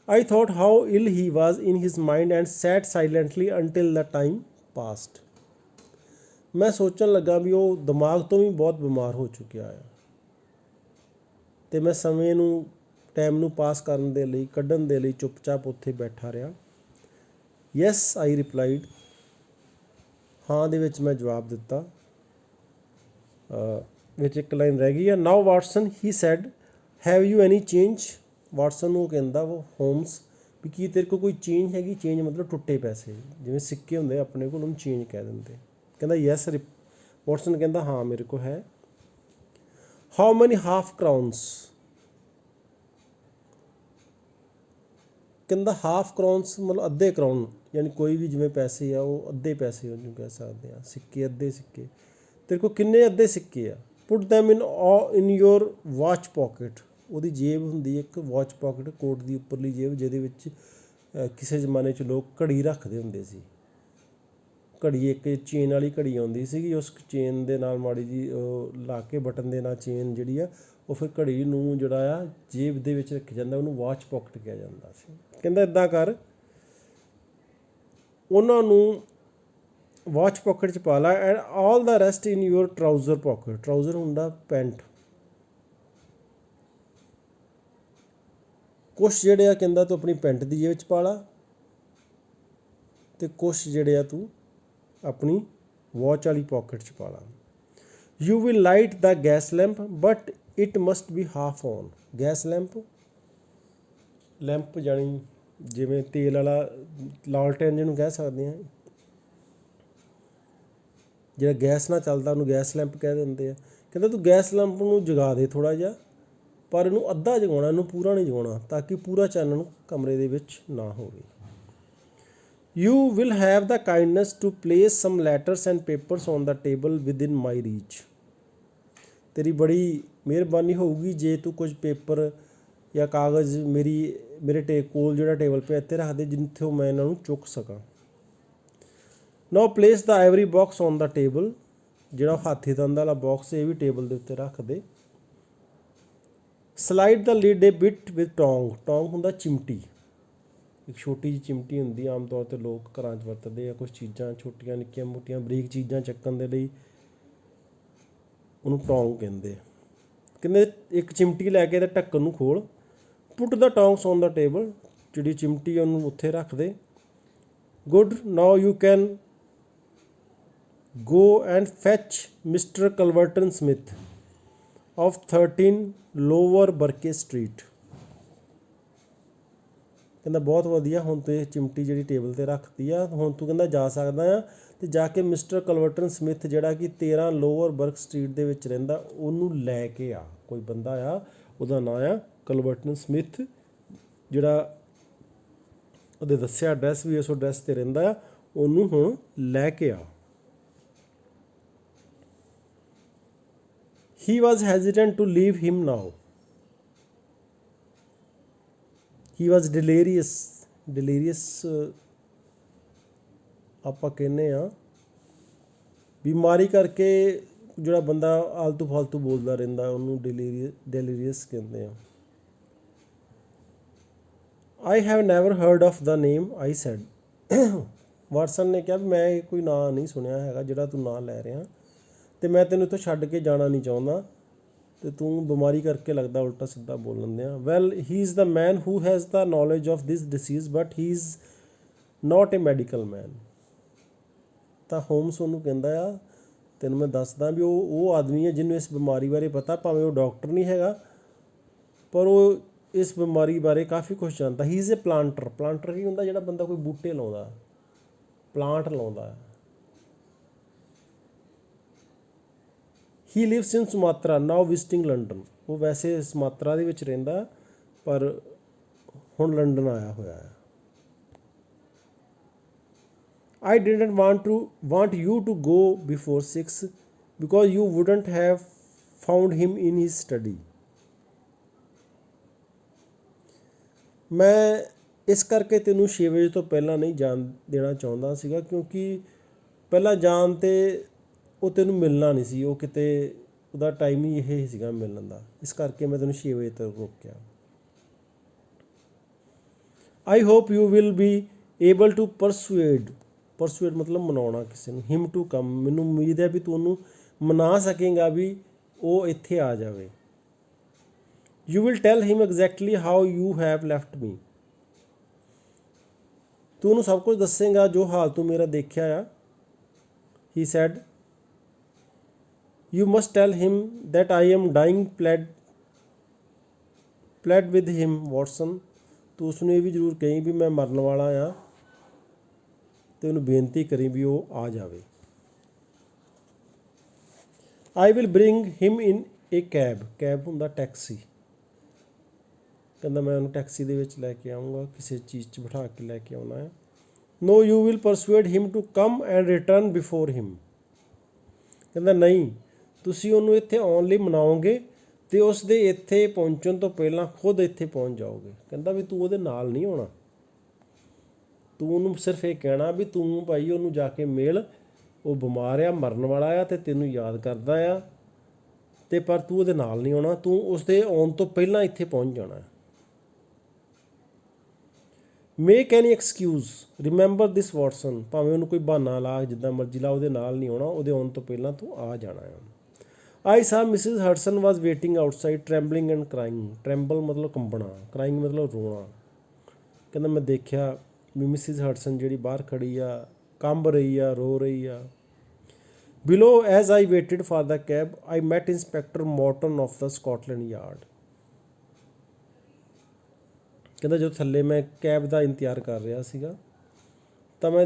I thought how ill he was in his mind and sat silently until the time passed। ਮੈਂ ਸੋਚਣ ਲੱਗਾ ਵੀ ਉਹ ਦਿਮਾਗ ਤੋਂ ਵੀ ਬਹੁਤ ਬਿਮਾਰ ਹੋ ਚੁੱਕਿਆ ਹੈ, ਅਤੇ ਮੈਂ ਸਮੇਂ ਨੂੰ, ਟਾਈਮ ਨੂੰ ਪਾਸ ਕਰਨ ਦੇ ਲਈ, ਕੱਢਣ ਦੇ ਲਈ ਚੁੱਪਚਾਪ ਉੱਥੇ ਬੈਠਾ ਰਿਹਾ। Yes I replied. ਹਾਂ ਦੇ ਵਿੱਚ ਮੈਂ ਜਵਾਬ ਦਿੱਤਾ। ਵਿੱਚ ਇੱਕ ਲਾਈਨ ਰਹਿ ਗਈ ਆ। Now Watson he said have you any change. Watson ਨੂੰ ਕਹਿੰਦਾ ਉਹ ਹੋਮਸ ਵੀ ਕੀ ਤੇਰੇ ਕੋਲ ਕੋਈ ਚੇਂਜ ਹੈਗੀ। ਚੇਂਜ ਮਤਲਬ ਟੁੱਟੇ ਪੈਸੇ, ਜਿਵੇਂ ਸਿੱਕੇ ਹੁੰਦੇ ਆਪਣੇ ਕੋਲ, ਉਹਨੂੰ ਚੇਂਜ ਕਹਿ ਦਿੰਦੇ। ਕਹਿੰਦਾ ਯੈਸ। ਵਾਟਸਨ ਕਹਿੰਦਾ ਹਾਂ ਮੇਰੇ ਕੋਲ ਹੈ। How many half ਕਰਾਊਨਸ। ਕਹਿੰਦਾ ਹਾਫ ਕਰਾਊਨਸ ਮਤਲਬ ਅੱਧੇ ਕਰਾਊਨ, ਯਾਨੀ ਕੋਈ ਵੀ ਜਿਵੇਂ ਪੈਸੇ ਆ ਉਹ ਅੱਧੇ ਪੈਸੇ ਉਹਨੂੰ ਕਹਿ ਸਕਦੇ ਆ, ਸਿੱਕੇ ਅੱਧੇ ਸਿੱਕੇ। ਤੇਰੇ ਕੋਲ ਕਿੰਨੇ ਅੱਧੇ ਸਿੱਕੇ ਆ। ਪੁੱਟ ਦੈਮ ਇਨ ਯੋਰ ਵਾਚ ਪੋਕਿਟ। ਉਹਦੀ ਜੇਬ ਹੁੰਦੀ ਇੱਕ ਵਾਚ ਪੋਕਿਟ, ਕੋਟ ਦੀ ਉੱਪਰਲੀ ਜੇਬ, ਜਿਹਦੇ ਵਿੱਚ ਕਿਸੇ ਜ਼ਮਾਨੇ 'ਚ ਲੋਕ ਘੜੀ ਰੱਖਦੇ ਹੁੰਦੇ ਸੀ। ਘੜੀ ਇੱਕ ਚੇਨ ਵਾਲੀ ਘੜੀ ਆਉਂਦੀ ਸੀਗੀ, ਉਸ ਚੇਨ ਦੇ ਨਾਲ ਮਾੜੀ ਜੀ ਲਾ ਕੇ ਬਟਨ ਦੇ ਨਾਲ ਚੇਨ ਜਿਹੜੀ ਆ ਉਹ ਫਿਰ ਘੜੀ ਨੂੰ ਜਿਹੜਾ ਆ ਜੇਬ ਦੇ ਵਿੱਚ ਰੱਖਿਆ ਜਾਂਦਾ, ਉਹਨੂੰ ਵਾਚ ਪੋਕਿਟ ਕਿਹਾ ਜਾਂਦਾ ਸੀ। ਕਹਿੰਦਾ ਇੱਦਾਂ ਕਰ, ਉਹਨਾਂ ਨੂੰ ਵਾਚ ਪੋਕਿਟ 'ਚ ਪਾ law and all the rest in your trouser pocket. Trouser ਹੁੰਦਾ ਪੈਂਟ। ਕੁਛ ਜਿਹੜੇ ਆ ਕਹਿੰਦਾ ਤੂੰ ਆਪਣੀ ਪੈਂਟ ਦੀ ਜੇਬ 'ਚ ਪਾ ਲਾ, ਅਤੇ ਕੁਛ ਜਿਹੜੇ ਆ ਤੂੰ ਆਪਣੀ ਵਾਚ ਵਾਲੀ ਪੋਕਿਟ 'ਚ ਪਾ ਲਾ। You will light the gas lamp but it must B half on. Gas lamp, lamp ਜਾਣੀ ਜਿਵੇਂ ਤੇਲ ਵਾਲਾ ਲਾਲਟੈਨ ਜਿਹਨੂੰ ਕਹਿ ਸਕਦੇ ਹਾਂ, ਜਿਹੜਾ ਗੈਸ ਨਾਲ ਚੱਲਦਾ ਉਹਨੂੰ ਗੈਸ ਲੈਂਪ ਕਹਿ ਦਿੰਦੇ ਆ। ਕਹਿੰਦਾ ਤੂੰ ਗੈਸ ਲੈਂਪ ਨੂੰ ਜਗਾ ਦੇ ਥੋੜ੍ਹਾ ਜਿਹਾ, ਪਰ ਇਹਨੂੰ ਅੱਧਾ ਜਗਾਉਣਾ, ਇਹਨੂੰ ਪੂਰਾ ਨਹੀਂ ਜਗਾਉਣਾ, ਤਾਂ ਕਿ ਪੂਰਾ ਚਾਨਣ ਕਮਰੇ ਦੇ ਵਿੱਚ ਨਾ ਹੋਵੇ। You will have the kindness to place some letters and papers on the table within my reach. ਤੇਰੀ ਬੜੀ ਮਿਹਰਬਾਨੀ ਹੋਊਗੀ ਜੇ ਤੂੰ ਕੁਝ ਪੇਪਰ ਜਾਂ ਕਾਗਜ਼ ਮੇਰੇ ਕੋਲ ਜਿਹੜਾ ਟੇਬਲ ਪਿਆ ਇੱਥੇ ਰੱਖ ਦੇ, ਜਿੱਥੋਂ ਮੈਂ ਇਹਨਾਂ ਨੂੰ ਚੁੱਕ ਸਕਾਂ। Now place the ivory box on the table. ਜਿਹੜਾ ਹਾਥੀ ਦੰਦ ਵਾਲਾ ਬਾਕਸ ਇਹ ਵੀ ਟੇਬਲ ਦੇ ਉੱਤੇ ਰੱਖ ਦੇ। Slide the lid A bit with Tong. Tong ਹੁੰਦਾ ਚਿਮਟੀ, ਇੱਕ ਛੋਟੀ ਜਿਹੀ ਚਿਮਟੀ ਹੁੰਦੀ, ਆਮ ਤੌਰ 'ਤੇ ਲੋਕ ਘਰਾਂ 'ਚ ਵਰਤਦੇ ਆ ਕੁਛ ਚੀਜ਼ਾਂ ਛੋਟੀਆਂ ਨਿੱਕੀਆਂ ਮੋਟੀਆਂ ਬਰੀਕ ਚੀਜ਼ਾਂ ਚੱਕਣ ਦੇ ਲਈ, ਉਹਨੂੰ ਟੋਂਗ ਕਹਿੰਦੇ ਆ। ਕਹਿੰਦੇ ਇੱਕ ਚਿਮਟੀ ਲੈ ਕੇ ਅਤੇ ਢੱਕਣ ਨੂੰ ਖੋਲ੍ਹ। Put the tongs on the table. ਜਿਹੜੀ ਚਿਮਟੀ ਉਹਨੂੰ ਉੱਥੇ ਰੱਖ ਦੇ। Good, now you can go and fetch mister Culverton Smith of 13 lower Burke street. ਕਹਿੰਦਾ ਬਹੁਤ ਵਧੀਆ, ਹੁਣ ਤੂੰ ਇਹ ਚਿਮਟੀ ਜਿਹੜੀ ਟੇਬਲ 'ਤੇ ਰੱਖਤੀ ਆ, ਹੁਣ ਤੂੰ ਕਹਿੰਦਾ ਜਾ ਸਕਦਾ ਆ ਅਤੇ ਜਾ ਕੇ ਮਿਸਟਰ ਕਲਵਰਟਨ ਸਮਿਥ ਜਿਹੜਾ ਕਿ 13 ਲੋਅਰ ਬਰਕ ਸਟਰੀਟ ਦੇ ਵਿੱਚ ਰਹਿੰਦਾ, ਉਹਨੂੰ ਲੈ ਕੇ ਆ। ਕੋਈ ਬੰਦਾ ਆ, ਉਹਦਾ ਨਾਂ ਆ ਕਲਵਰਟਨ ਸਮਿਥ, ਜਿਹੜਾ ਉਹਦੇ ਦੱਸਿਆ ਐਡਰੈਸ ਵੀ ਉਸ ਐਡਰੈਸ 'ਤੇ ਰਹਿੰਦਾ ਆ, ਉਹਨੂੰ ਹੁਣ ਲੈ ਕੇ ਆ। He was hesitant to leave him now. He was delirious. Delirious ਆਪਾਂ ਕਹਿੰਦੇ ਆ ਬਿਮਾਰੀ ਕਰਕੇ ਜਿਹੜਾ ਬੰਦਾ ਆਲਤੂ ਫਾਲਤੂ ਬੋਲਦਾ ਰਹਿੰਦਾ, ਉਹਨੂੰ ਡੈਲੀਰੀਅਸ ਕਹਿੰਦੇ ਆ। I have never heard of the name, I said. Watson ਨੇ ਕਿਹਾ ਵੀ ਮੈਂ ਇਹ ਕੋਈ ਨਾਂ ਨਹੀਂ ਸੁਣਿਆ ਹੈਗਾ ਜਿਹੜਾ ਤੂੰ ਨਾਂ ਲੈ ਰਿਹਾ, ਅਤੇ ਮੈਂ ਤੈਨੂੰ ਇੱਥੋਂ ਛੱਡ ਕੇ ਜਾਣਾ ਨਹੀਂ ਚਾਹੁੰਦਾ, ਅਤੇ ਤੂੰ ਬਿਮਾਰੀ ਕਰਕੇ ਲੱਗਦਾ ਉਲਟਾ ਸਿੱਧਾ ਬੋਲਣ ਦਿਆਂ। Well he is the man who has the knowledge of this disease but he is not a medical man. ਤਾਂ ਹੋਮਸ ਉਹਨੂੰ ਕਹਿੰਦਾ ਆ, ਤੈਨੂੰ ਮੈਂ ਦੱਸਦਾ ਵੀ ਉਹ ਆਦਮੀ ਹੈ ਜਿਹਨੂੰ ਇਸ ਬਿਮਾਰੀ ਬਾਰੇ ਪਤਾ, ਭਾਵੇਂ ਉਹ ਡਾਕਟਰ ਨਹੀਂ ਹੈਗਾ, ਪਰ ਉਹ ਇਸ ਬਿਮਾਰੀ ਬਾਰੇ ਕਾਫੀ ਕੁਛ ਜਾਣਦਾ। He is a planter. Planter ਕੀ ਹੁੰਦਾ, ਜਿਹੜਾ ਬੰਦਾ ਕੋਈ ਬੂਟੇ ਲਾਉਂਦਾ, ਪਲਾਂਟ ਲਾਉਂਦਾ। He lives in Sumatra now visiting London. ਉਹ ਵੈਸੇ ਸੁਮਾਤਰਾ ਦੇ ਵਿੱਚ ਰਹਿੰਦਾ, ਪਰ ਹੁਣ ਲੰਡਨ ਆਇਆ ਹੋਇਆ ਹੈ। I didn't want you to go before 6 because you wouldn't have found him in his study. ਮੈਂ ਇਸ ਕਰਕੇ ਤੈਨੂੰ 6 ਵਜੇ ਤੋਂ ਪਹਿਲਾਂ ਨਹੀਂ ਜਾਣ ਦੇਣਾ ਚਾਹੁੰਦਾ ਸੀਗਾ, ਕਿਉਂਕਿ ਪਹਿਲਾਂ ਜਾਣ 'ਤੇ ਉਹ ਤੈਨੂੰ ਮਿਲਣਾ ਨਹੀਂ ਸੀ, ਉਹ ਕਿਤੇ ਉਹਦਾ ਟਾਈਮ ਹੀ ਇਹ ਸੀਗਾ ਮਿਲਣ ਦਾ, ਇਸ ਕਰਕੇ ਮੈਂ ਤੈਨੂੰ 6 ਵਜੇ ਤੱਕ ਰੋਕਿਆ। I hope you will be able to persuade ਮਤਲਬ ਮਨਾਉਣਾ ਕਿਸੇ ਨੂੰ, ਹਿਮ ਟੂ ਕਮ, ਮੈਨੂੰ ਉਮੀਦ ਹੈ ਵੀ ਤੂੰ ਉਹਨੂੰ ਮਨਾ ਸਕੇਂਗਾ ਵੀ ਉਹ ਇੱਥੇ ਆ ਜਾਵੇ। You will tell him exactly how you have left me, ਤੂੰ ਉਹਨੂੰ ਸਭ ਕੁਝ ਦੱਸੇਂਗਾ ਜੋ ਹਾਲ ਤੂੰ ਮੇਰਾ ਦੇਖਿਆ ਆ। He said, you must tell him that I am dying, plead with him Watson, ਤੂੰ ਉਸਨੂੰ ਇਹ ਵੀ ਜ਼ਰੂਰ ਕਹੀਂ ਵੀ ਮੈਂ ਮਰਨ ਵਾਲਾ ਆ, ਅਤੇ ਉਹਨੂੰ ਬੇਨਤੀ ਕਰੀ ਵੀ ਉਹ ਆ ਜਾਵੇ। I will bring him in a cab ਹੁੰਦਾ ਟੈਕਸੀ, ਕਹਿੰਦਾ ਮੈਂ ਉਹਨੂੰ ਟੈਕਸੀ ਦੇ ਵਿੱਚ ਲੈ ਕੇ ਆਊਂਗਾ, ਕਿਸੇ ਚੀਜ਼ 'ਚ ਬਿਠਾ ਕੇ ਲੈ ਕੇ ਆਉਣਾ ਹੈ। No you will persuade him to come and return before him, ਕਹਿੰਦਾ ਨਹੀਂ, ਤੁਸੀਂ ਉਹਨੂੰ ਇੱਥੇ ਆਉਣ ਲਈ ਮਨਾਓਗੇ ਅਤੇ ਉਸ ਦੇ ਇੱਥੇ ਪਹੁੰਚਣ ਤੋਂ ਪਹਿਲਾਂ ਖੁਦ ਇੱਥੇ ਪਹੁੰਚ ਜਾਓਗੇ। ਕਹਿੰਦਾ ਵੀ ਤੂੰ ਉਹਦੇ ਨਾਲ ਨਹੀਂ ਆਉਣਾ, ਤੂੰ ਉਹਨੂੰ ਸਿਰਫ ਇਹ ਕਹਿਣਾ ਵੀ ਤੂੰ ਭਾਈ ਉਹਨੂੰ ਜਾ ਕੇ ਮਿਲ, ਉਹ ਬਿਮਾਰ ਆ, ਮਰਨ ਵਾਲਾ ਆ ਅਤੇ ਤੈਨੂੰ ਯਾਦ ਕਰਦਾ ਆ, ਅਤੇ ਪਰ ਤੂੰ ਉਹਦੇ ਨਾਲ ਨਹੀਂ ਆਉਣਾ, ਤੂੰ ਉਸਦੇ ਆਉਣ ਤੋਂ ਪਹਿਲਾਂ ਇੱਥੇ ਪਹੁੰਚ ਜਾਣਾ। ਮੇਕ ਐਨੀ ਐਕਸਕਿਊਜ਼, ਰਿਮੈਂਬਰ ਦਿਸ ਵਾਟਸਨ, ਭਾਵੇਂ ਉਹਨੂੰ ਕੋਈ ਬਹਾਨਾ ਲਾ, ਜਿੱਦਾਂ ਮਰਜ਼ੀ ਲਾ, ਉਹਦੇ ਨਾਲ ਨਹੀਂ ਆਉਣਾ, ਉਹਦੇ ਆਉਣ ਤੋਂ ਪਹਿਲਾਂ ਤੂੰ ਆ ਜਾਣਾ ਆ। I saw Mrs Hudson was waiting outside trembling and crying, tremble ਮਤਲਬ ਕੰਬਣਾ, ਕਰਾਈਂਗ ਮਤਲਬ ਰੋਣਾ। ਕਹਿੰਦਾ ਮੈਂ ਦੇਖਿਆ ਵੀ ਮਿਸਿਜ਼ ਹਡਸਨ ਜਿਹੜੀ ਬਾਹਰ ਖੜੀ ਆ, ਕੰਬ ਰਹੀ ਆ, ਰੋ ਰਹੀ ਆ। Below as I waited for the cab I met inspector Morton of the Scotland Yard, ਕਹਿੰਦਾ ਜਦੋਂ ਥੱਲੇ ਮੈਂ ਕੈਬ ਦਾ ਇੰਤਜ਼ਾਰ ਕਰ ਰਿਹਾ ਸੀਗਾ ਤਾਂ ਮੈਂ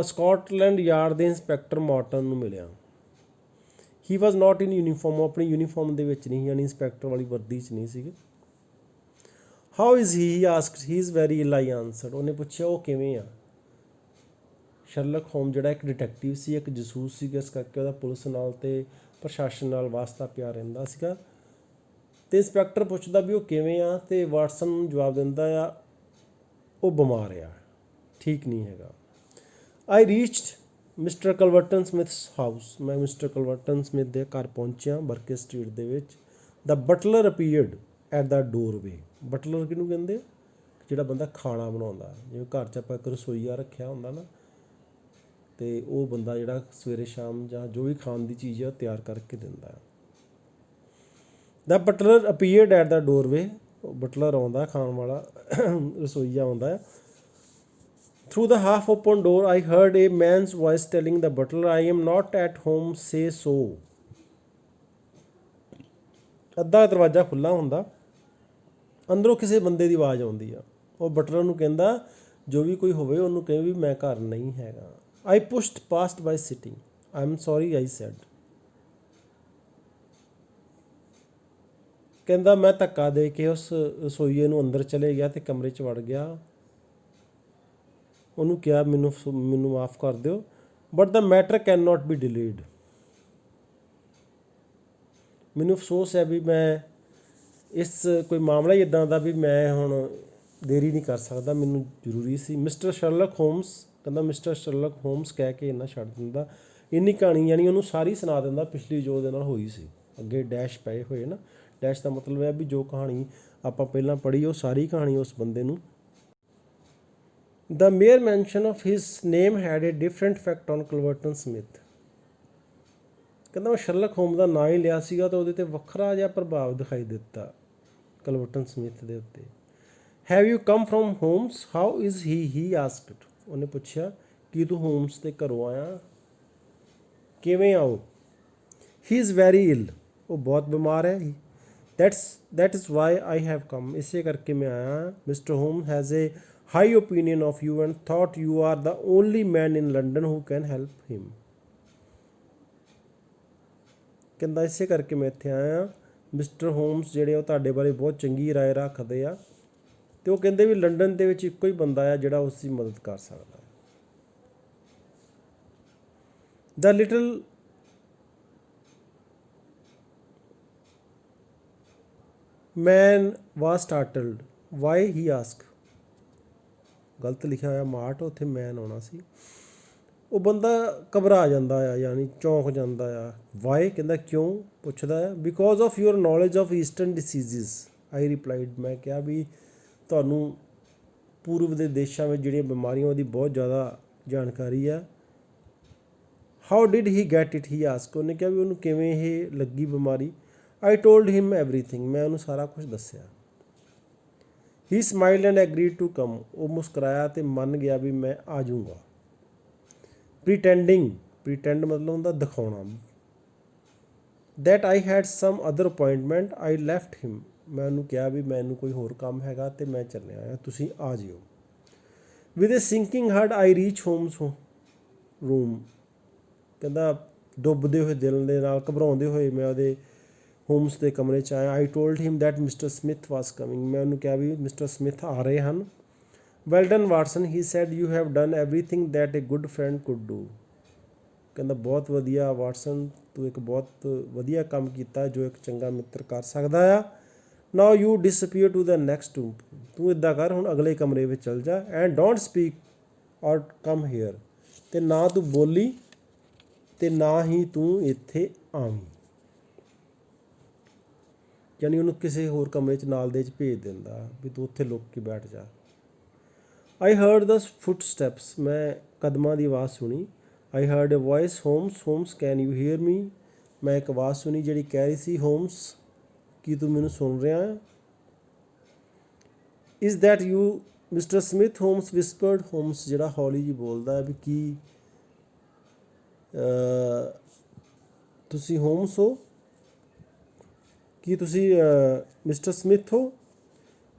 ਸਕਾਟਲੈਂਡ ਯਾਰਡ ਦੇ ਇੰਸਪੈਕਟਰ ਮੋਰਟਨ ਨੂੰ ਮਿਲਿਆ। ਹੀ ਵਾਜ਼ ਨਾਟ ਇਨ ਯੂਨੀਫਾਰਮ, ਉਹ ਆਪਣੀ ਯੂਨੀਫਾਰਮ ਦੇ ਵਿੱਚ ਨਹੀਂ, ਯਾਨੀ ਇੰਸਪੈਕਟਰ ਵਾਲੀ ਵਰਦੀ 'ਚ ਨਹੀਂ ਸੀਗੇ। How is he asked, he is very ਇਲ, ਆਈ ਆਨਸਰਡ, ਉਹਨੇ ਪੁੱਛਿਆ ਉਹ ਕਿਵੇਂ ਆ। ਸ਼ਰਲਕ ਹੋਮ ਜਿਹੜਾ ਇੱਕ ਡਿਟੈਕਟਿਵ ਸੀ, ਇੱਕ ਜਸੂਸ ਸੀਗਾ, ਇਸ ਕਰਕੇ ਉਹਦਾ ਪੁਲਿਸ ਨਾਲ ਅਤੇ ਪ੍ਰਸ਼ਾਸਨ ਨਾਲ ਵਾਸਤਾ ਪਿਆ ਰਹਿੰਦਾ ਸੀਗਾ। ਅਤੇ ਇੰਸਪੈਕਟਰ ਪੁੱਛਦਾ ਵੀ ਉਹ ਕਿਵੇਂ ਆ, ਅਤੇ ਵਾਟਸਨ ਨੂੰ ਜਵਾਬ ਦਿੰਦਾ ਆ ਉਹ ਬਿਮਾਰ ਆ, ਠੀਕ ਨਹੀਂ ਹੈਗਾ। I reached mister Culverton Smith's house, ਮੈਂ ਮਿਸਟਰ ਕਲਵਰਟਨ ਸਮਿਥ ਦੇ ਘਰ ਪਹੁੰਚਿਆ ਬਰਕੇ ਸਟਰੀਟ ਦੇ ਵਿੱਚ। The butler appeared at the doorway, butler ਕਿਹਨੂੰ ਕਹਿੰਦੇ, ਜਿਹੜਾ ਬੰਦਾ ਖਾਣਾ ਬਣਾਉਂਦਾ, ਜਿਵੇਂ ਘਰ 'ਚ ਆਪਾਂ ਇੱਕ ਰਸੋਈਆ ਰੱਖਿਆ ਹੁੰਦਾ ਨਾ, ਅਤੇ ਉਹ ਬੰਦਾ ਜਿਹੜਾ ਸਵੇਰੇ ਸ਼ਾਮ ਜਾਂ ਜੋ ਵੀ ਖਾਣ ਦੀ ਚੀਜ਼ ਆ ਉਹ ਤਿਆਰ ਕਰਕੇ ਦਿੰਦਾ। The butler appeared at the doorway, butler ਆਉਂਦਾ ਖਾਣ ਵਾਲਾ, ਰਸੋਈਆ ਆਉਂਦਾ। Through the half open door I heard a man's voice telling the butler I am not at home say so, ਅੱਧਾ ਦਰਵਾਜ਼ਾ ਖੁੱਲ੍ਹਾ ਹੁੰਦਾ, ਅੰਦਰੋਂ ਕਿਸੇ ਬੰਦੇ ਦੀ ਆਵਾਜ਼ ਆਉਂਦੀ ਆ, ਉਹ ਬਟਲਰ ਨੂੰ ਕਹਿੰਦਾ ਜੋ ਵੀ ਕੋਈ ਹੋਵੇ ਉਹਨੂੰ ਕਹੇ ਵੀ ਮੈਂ ਘਰ ਨਹੀਂ ਹੈਗਾ। I pushed past by sitting, I am sorry I said, ਕਹਿੰਦਾ ਮੈਂ ਧੱਕਾ ਦੇ ਕੇ ਉਸ ਰਸੋਈਏ ਨੂੰ ਅੰਦਰ ਚਲੇ ਗਿਆ ਅਤੇ ਕਮਰੇ 'ਚ ਵੜ ਗਿਆ, ਉਹਨੂੰ ਕਿਹਾ ਮੈਨੂੰ ਮਾਫ਼ ਕਰ ਦਿਓ, but the matter can not be delayed, ਮੈਨੂੰ ਅਫਸੋਸ ਹੈ ਵੀ ਮੈਂ ਇਸ ਕੋਈ ਮਾਮਲਾ ਹੀ ਇੱਦਾਂ ਦਾ ਵੀ ਮੈਂ ਹੁਣ ਦੇਰੀ ਨਹੀਂ ਕਰ ਸਕਦਾ, ਮੈਨੂੰ ਜ਼ਰੂਰੀ ਸੀ। ਮਿਸਟਰ ਸ਼ਰਲਕ ਹੋਮਸ, ਕਹਿੰਦਾ ਮਿਸਟਰ ਸ਼ਰਲਕ ਹੋਮਸ ਕਹਿ ਕੇ ਇੰਨਾ ਛੱਡ ਦਿੰਦਾ, ਇੰਨੀ ਕਹਾਣੀ ਯਾਨੀ ਉਹਨੂੰ ਸਾਰੀ ਸੁਣਾ ਦਿੰਦਾ ਪਿਛਲੀ ਜੋ ਉਹਦੇ ਨਾਲ ਹੋਈ ਸੀ। ਅੱਗੇ ਡੈਸ਼ ਪਏ ਹੋਏ ਨਾ, ਡੈਸ਼ ਦਾ ਮਤਲਬ ਹੈ ਵੀ ਜੋ ਕਹਾਣੀ ਆਪਾਂ ਪਹਿਲਾਂ ਪੜ੍ਹੀ ਉਹ ਸਾਰੀ ਕਹਾਣੀ ਉਸ ਬੰਦੇ ਨੂੰ। The mere mention of his name had a different effect on Culverton Smith, ਕਹਿੰਦਾ ਮੈਂ ਸ਼ਰਲਕ ਹੋਮ ਦਾ ਨਾਂ ਹੀ ਲਿਆ ਸੀਗਾ ਤਾਂ ਉਹਦੇ 'ਤੇ ਵੱਖਰਾ ਜਿਹਾ ਪ੍ਰਭਾਵ ਦਿਖਾਈ ਦਿੱਤਾ ਕਲਵਰਟਨ ਸਮਿਥ ਦੇ ਉੱਤੇ। Have you come from Holmes, how is he asked, ਉਹਨੇ ਪੁੱਛਿਆ ਕੀ ਤੂੰ ਹੋਮਸ ਦੇ ਘਰੋਂ ਆਇਆ, ਕਿਵੇਂ ਆ ਉਹ। ਹੀ ਇਜ਼ ਵੈਰੀ ਇਲ, ਉਹ ਬਹੁਤ ਬਿਮਾਰ ਹੈ। that is why I have come, ਇਸੇ ਕਰਕੇ ਮੈਂ ਆਇਆ। ਮਿਸਟਰ ਹੋਮ has a high opinion of you and thought you are the only man in London who can help him, ਕਹਿੰਦਾ ਇਸੇ ਕਰਕੇ ਮੈਂ ਇੱਥੇ ਆਇਆ। ਮਿਸਟਰ ਹੋਮਸ ਜਿਹੜੇ ਉਹ ਤੁਹਾਡੇ ਬਾਰੇ ਬਹੁਤ ਚੰਗੀ ਰਾਏ ਰੱਖਦੇ ਆ, ਅਤੇ ਉਹ ਕਹਿੰਦੇ ਵੀ ਲੰਡਨ ਦੇ ਵਿੱਚ ਇੱਕੋ ਹੀ ਬੰਦਾ ਆ ਜਿਹੜਾ ਉਸ ਦੀ ਮਦਦ ਕਰ ਸਕਦਾ। The little man was startled, why he ask, ਗਲਤ ਲਿਖਿਆ ਹੋਇਆ ਮਾਰਟ, ਉੱਥੇ ਮੈਨ ਆਉਣਾ ਸੀ। ਉਹ ਬੰਦਾ ਘਬਰਾ ਜਾਂਦਾ ਆ, ਯਾਨੀ ਚੌਂਕ ਜਾਂਦਾ ਆ। ਵਾਈ ਕਹਿੰਦਾ ਕਿਉਂ ਪੁੱਛਦਾ ਆ। Because of your knowledge of eastern diseases I replied. ਮੈਂ ਕਿਹਾ ਵੀ ਤੁਹਾਨੂੰ ਪੂਰਬ ਦੇ ਦੇਸ਼ਾਂ ਵਿੱਚ ਜਿਹੜੀਆਂ ਬਿਮਾਰੀਆਂ ਉਹਦੀ ਬਹੁਤ ਜ਼ਿਆਦਾ ਜਾਣਕਾਰੀ ਆ। How did he get it, he ask. ਉਹਨੇ ਕਿਹਾ ਵੀ ਉਹਨੂੰ ਕਿਵੇਂ ਇਹ ਲੱਗੀ ਬਿਮਾਰੀ। ਆਈ ਟੋਲਡ ਹਿਮ ਐਵਰੀਥਿੰਗ, ਮੈਂ ਉਹਨੂੰ ਸਾਰਾ ਕੁਝ ਦੱਸਿਆ। ਹੀ smiled and agreed to come. ਉਹ ਮੁਸਕਰਾਇਆ ਅਤੇ ਮੰਨ ਗਿਆ ਵੀ ਮੈਂ ਆ ਜਾਊਂਗਾ। ਪ੍ਰੀਟੈਂਡ ਮਤਲਬ ਹੁੰਦਾ ਦਿਖਾਉਣਾ। That I had some other appointment I left him. ਮੈਂ ਉਹਨੂੰ ਕਿਹਾ ਵੀ ਮੈਨੂੰ ਕੋਈ ਹੋਰ ਕੰਮ ਹੈਗਾ ਅਤੇ ਮੈਂ ਚੱਲਿਆ ਆ, ਤੁਸੀਂ ਆ ਜਿਓ। With a sinking heart I reach Holmes room. ਕਹਿੰਦਾ ਡੁੱਬਦੇ ਹੋਏ ਦਿਲ ਦੇ ਨਾਲ, ਘਬਰਾਉਂਦੇ ਹੋਏ ਮੈਂ ਉਹਦੇ ਹੋਮਸ ਦੇ ਕਮਰੇ 'ਚ ਆਇਆ। I told him that mister Smith was coming. ਮੈਂ ਉਹਨੂੰ ਕਿਹਾ ਵੀ ਮਿਸਟਰ ਸਮਿਥ ਆ ਰਹੇ ਹਨ। Well done Watson, he said, you have done everything that A good friend could do. ਕਹਿੰਦਾ ਬਹੁਤ ਵਧੀਆ ਵਾਟਸਨ, ਤੂੰ ਇੱਕ ਬਹੁਤ ਵਧੀਆ ਕੰਮ ਕੀਤਾ ਜੋ ਇੱਕ ਚੰਗਾ ਮਿੱਤਰ ਕਰ ਸਕਦਾ ਆ। Now you disappear to the next room. ਤੂੰ ਇੱਦਾਂ ਕਰ, ਹੁਣ ਅਗਲੇ ਕਮਰੇ ਵਿੱਚ ਚਲ ਜਾ। ਐਂਡ ਡੋਂਟ ਸਪੀਕ ਔਰ ਕਮ ਹੇਅਰ। ਅਤੇ ਨਾ ਤੂੰ ਬੋਲੀ ਅਤੇ ਨਾ ਹੀ ਤੂੰ ਇੱਥੇ ਆਵੀਂ। ਯਾਨੀ ਉਹਨੂੰ ਕਿਸੇ ਹੋਰ ਕਮਰੇ 'ਚ ਨਾਲ ਦੇ 'ਚ ਭੇਜ ਦਿੰਦਾ ਵੀ ਤੂੰ ਉੱਥੇ ਲੁੱਕ ਕੇ ਬੈਠ ਜਾ। I heard the footsteps. ਮੈਂ ਕਦਮਾਂ ਦੀ ਆਵਾਜ਼ ਸੁਣੀ। I heard a voice, Holmes can you hear me. ਮੈਂ ਇੱਕ ਆਵਾਜ਼ ਸੁਣੀ ਜਿਹੜੀ ਕਹਿ ਰਹੀ ਸੀ, ਹੋਮਸ ਕੀ ਤੂੰ ਮੈਨੂੰ ਸੁਣ ਰਿਹਾ ਹੈ। Is that you mister Smith, Holmes whispered. Holmes ਜਿਹੜਾ ਹੌਲੀ ਜਿਹੀ ਬੋਲਦਾ ਵੀ ਕੀ ਤੁਸੀਂ ਹੋਮਸ ਹੋ, ਕੀ ਤੁਸੀਂ ਮਿਸਟਰ ਸਮਿਥ ਹੋ।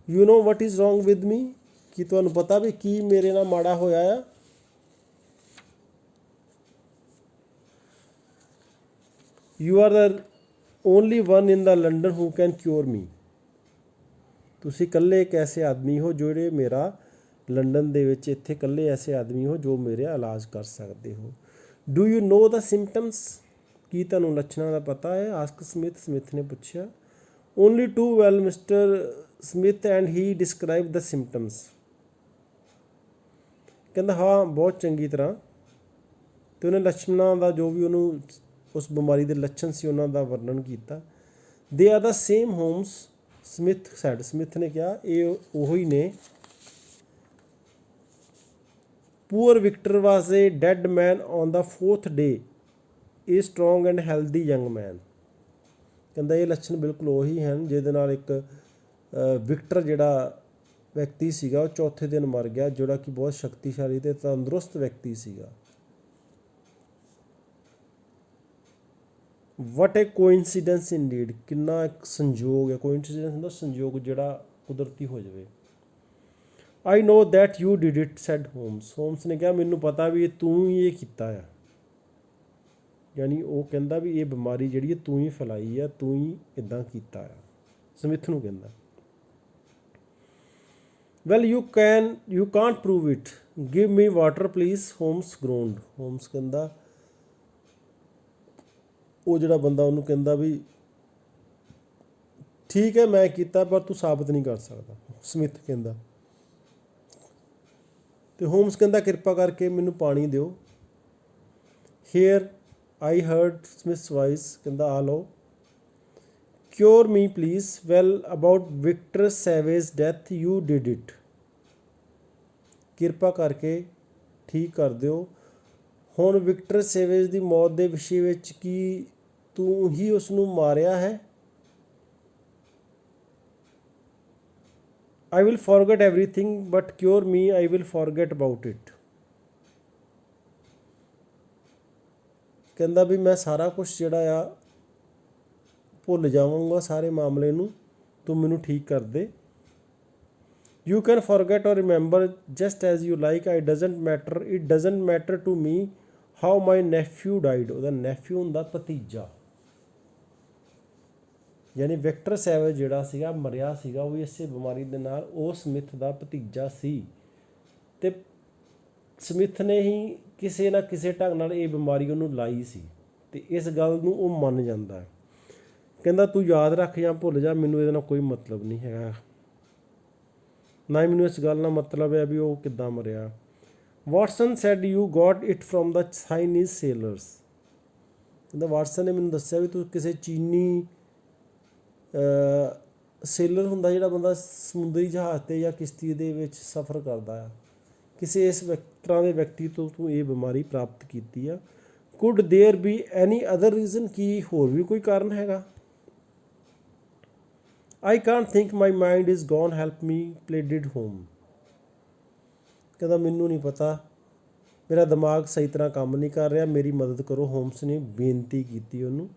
You know what is wrong with me. ਕੀ ਤੁਹਾਨੂੰ ਪਤਾ ਵੀ ਕੀ ਮੇਰੇ ਨਾਲ ਮਾੜਾ ਹੋਇਆ ਆ। You are the only one in the London who can cure me. ਤੁਸੀਂ ਇਕੱਲੇ ਇੱਕ ਐਸੇ ਆਦਮੀ ਹੋ ਜਿਹੜੇ ਮੇਰਾ ਲੰਡਨ ਦੇ ਵਿੱਚ ਇੱਥੇ ਇਕੱਲੇ ਐਸੇ ਆਦਮੀ ਹੋ ਜੋ ਮੇਰੇ ਇਲਾਜ ਕਰ ਸਕਦੇ ਹੋ। Do you know the symptoms. ਕੀ ਤੁਹਾਨੂੰ ਲੱਛਣਾਂ ਦਾ ਪਤਾ ਹੈ। Ask Smith. ਸਮਿਥ ਨੇ ਪੁੱਛਿਆ। Only too well Mr Smith and he described the symptoms. ਕਹਿੰਦਾ ਹਾਂ ਬਹੁਤ ਚੰਗੀ ਤਰ੍ਹਾਂ। ਅਤੇ ਉਹਨੇ ਲੱਛਣਾਂ ਦਾ ਜੋ ਵੀ ਉਹਨੂੰ ਉਸ ਬਿਮਾਰੀ ਦੇ ਲੱਛਣ ਸੀ ਉਹਨਾਂ ਦਾ ਵਰਣਨ ਕੀਤਾ। They are the same Holmes, Smith said. Smith ਨੇ ਕਿਹਾ ਇਹ ਉਹੀ ਨੇ। Poor Victor was a dead man on the 4th day, a strong and healthy young man. ਕਹਿੰਦਾ ਇਹ ਲੱਛਣ ਬਿਲਕੁਲ ਉਹੀ ਹਨ ਜਿਹਦੇ ਨਾਲ ਇੱਕ ਵਿਕਟਰ ਜਿਹੜਾ ਵਿਅਕਤੀ ਸੀਗਾ ਉਹ ਚੌਥੇ ਦਿਨ ਮਰ ਗਿਆ, ਜਿਹੜਾ ਕਿ ਬਹੁਤ ਸ਼ਕਤੀਸ਼ਾਲੀ ਅਤੇ ਤੰਦਰੁਸਤ ਵਿਅਕਤੀ ਸੀਗਾ। ਵਟ ਏ ਕੋਇੰਸੀਡੈਂਸ ਇਨਡੀਡ। ਕਿੰਨਾ ਇੱਕ ਸੰਯੋਗ ਹੈ। ਕੋਇੰਸੀਡੈਂਸ ਹੁੰਦਾ ਸੰਯੋਗ ਜਿਹੜਾ ਕੁਦਰਤੀ ਹੋ ਜਾਵੇ। I know that you did it said Holmes. Holmes ਨੇ ਕਿਹਾ ਮੈਨੂੰ ਪਤਾ ਵੀ ਤੂੰ ਹੀ ਇਹ ਕੀਤਾ ਆ। ਯਾਨੀ ਉਹ ਕਹਿੰਦਾ ਵੀ ਇਹ ਬਿਮਾਰੀ ਜਿਹੜੀ ਹੈ ਤੂੰ ਹੀ ਫੈਲਾਈ ਆ, ਤੂੰ ਹੀ ਇੱਦਾਂ ਕੀਤਾ ਆ। ਸਮਿਥ ਨੂੰ ਕਹਿੰਦਾ। Well you can't prove it, give me water please, Holmes groaned. Holmes ਕਹਿੰਦਾ, ਉਹ ਜਿਹੜਾ ਬੰਦਾ ਉਹਨੂੰ ਕਹਿੰਦਾ ਵੀ ਠੀਕ ਹੈ ਮੈਂ ਕੀਤਾ ਪਰ ਤੂੰ ਸਾਬਤ ਨਹੀਂ ਕਰ ਸਕਦਾ, ਸਮਿਥ ਕਹਿੰਦਾ। ਅਤੇ ਹੋਮਸ ਕਹਿੰਦਾ ਕਿਰਪਾ ਕਰਕੇ ਮੈਨੂੰ ਪਾਣੀ ਦਿਓ। Here I heard Smith's voice. ਕਹਿੰਦਾ ਆ ਲਓ। Cure me please. Well about Victor Savage death you did it. ਕਿਰਪਾ ਕਰਕੇ ਠੀਕ ਕਰ ਦਿਓ। ਹੁਣ ਵਿਕਟਰ ਸੇਵੇਜ ਦੀ ਮੌਤ ਦੇ ਵਿਸ਼ੇ ਵਿੱਚ ਕੀ ਤੂੰ ਹੀ ਉਸ ਨੂੰ ਮਾਰਿਆ ਹੈ। I will forget everything but cure me I will forget about it. ਕਹਿੰਦਾ ਵੀ ਮੈਂ ਸਾਰਾ ਕੁਛ ਜਿਹੜਾ ਆ ਭੁੱਲ ਜਾਵਾਂਗਾ ਸਾਰੇ ਮਾਮਲੇ ਨੂੰ, ਤੂੰ ਮੈਨੂੰ ਠੀਕ ਕਰ ਦੇ। You can forget or remember just as you like, it doesn't matter to me how my nephew died. ਉਹਦਾ ਨੈਫਿਊ ਹੁੰਦਾ ਭਤੀਜਾ। ਯਾਨੀ ਵਿਕਟਰ ਸੈਵੇਜ ਜਿਹੜਾ ਸੀਗਾ ਮਰਿਆ ਸੀਗਾ ਉਹ ਵੀ ਇਸੇ ਬਿਮਾਰੀ ਦੇ ਨਾਲ, ਉਹ ਸਮਿਥ ਦਾ ਭਤੀਜਾ ਸੀ। ਅਤੇ ਸਮਿਥ ਨੇ ਹੀ ਕਿਸੇ ਨਾ ਕਿਸੇ ਢੰਗ ਨਾਲ ਇਹ ਬਿਮਾਰੀ ਉਹਨੂੰ ਲਾਈ ਸੀ ਅਤੇ ਇਸ ਗੱਲ ਨੂੰ ਉਹ ਮੰਨ ਜਾਂਦਾ। ਕਹਿੰਦਾ ਤੂੰ ਯਾਦ ਰੱਖ ਜਾਂ ਭੁੱਲ ਜਾ, ਮੈਨੂੰ ਇਹਦੇ ਨਾਲ ਕੋਈ ਮਤਲਬ ਨਹੀਂ ਹੈਗਾ। ਨਾ ਹੀ ਮੈਨੂੰ ਇਸ ਗੱਲ ਨਾਲ ਮਤਲਬ ਹੈ ਵੀ ਉਹ ਕਿੱਦਾਂ ਮਰਿਆ। Watson said you got it from the Chinese sailors. ਕਹਿੰਦਾ ਵਾਟਸਨ ਨੇ ਮੈਨੂੰ ਦੱਸਿਆ ਵੀ ਤੂੰ ਕਿਸੇ ਚੀਨੀ ਸੇਲਰ ਹੁੰਦਾ ਜਿਹੜਾ ਬੰਦਾ ਸਮੁੰਦਰੀ ਜਹਾਜ਼ 'ਤੇ ਜਾਂ ਕਿਸ਼ਤੀ ਦੇ ਵਿੱਚ ਸਫ਼ਰ ਕਰਦਾ ਆ, ਕਿਸੇ ਇਸ ਤਰ੍ਹਾਂ ਦੇ ਵਿਅਕਤੀ ਤੋਂ ਤੂੰ ਇਹ ਬਿਮਾਰੀ ਪ੍ਰਾਪਤ ਕੀਤੀ ਆ। Could there be any other reason, ਕੀ ਹੋਰ ਵੀ ਕੋਈ ਕਾਰਨ ਹੈਗਾ? I can't think my mind is gone help me pleaded ਹੋਮ। ਕਹਿੰਦਾ ਮੈਨੂੰ ਨਹੀਂ ਪਤਾ, ਮੇਰਾ ਦਿਮਾਗ ਸਹੀ ਤਰ੍ਹਾਂ ਕੰਮ ਨਹੀਂ ਕਰ ਰਿਹਾ, ਮੇਰੀ ਮਦਦ ਕਰੋ, ਹੋਮਸ ਨੇ ਬੇਨਤੀ ਕੀਤੀ ਉਹਨੂੰ।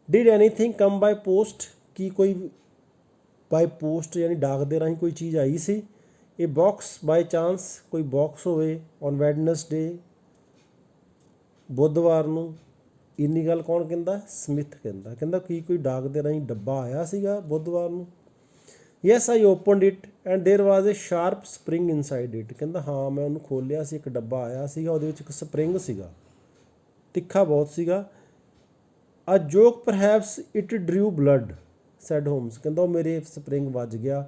Did anything come by post, ਕੀ ਕੋਈ ਬਾਈ ਪੋਸਟ ਯਾਨੀ ਡਾਕ ਦੇ ਰਾਹੀਂ ਕੋਈ ਚੀਜ਼ ਆਈ ਸੀ? ਇਹ ਬਾਕਸ ਬਾਈ ਚਾਂਸ, ਕੋਈ ਬਾਕਸ ਹੋਵੇ ਔਨ ਵੈਡਨਸਡੇ, ਬੁੱਧਵਾਰ ਨੂੰ। ਇੰਨੀ ਗੱਲ ਕੌਣ ਕਹਿੰਦਾ? ਸਮਿਥ ਕਹਿੰਦਾ। ਕਹਿੰਦਾ ਕੀ ਕੋਈ ਡਾਕ ਦੇ ਰਾਹੀਂ ਡੱਬਾ ਆਇਆ ਸੀਗਾ ਬੁੱਧਵਾਰ ਨੂੰ? Yes I opened it and ਦੇਰ was A sharp spring inside it. ਕਹਿੰਦਾ ਹਾਂ ਮੈਂ ਉਹਨੂੰ ਖੋਲ੍ਹਿਆ ਸੀ, ਇੱਕ ਡੱਬਾ ਆਇਆ ਸੀਗਾ, ਉਹਦੇ ਵਿੱਚ ਇੱਕ ਸਪਰਿੰਗ ਸੀਗਾ, ਤਿੱਖਾ ਬਹੁਤ ਸੀਗਾ। ਆ ਜੋਕ ਪਰਹੈਪਸ ਇਟ ਡਰਿਊ ਬਲੱਡ ਸੈਡ ਹੋਮਸ। ਕਹਿੰਦਾ ਉਹ ਮੇਰੇ ਸਪਰਿੰਗ ਵੱਜ ਗਿਆ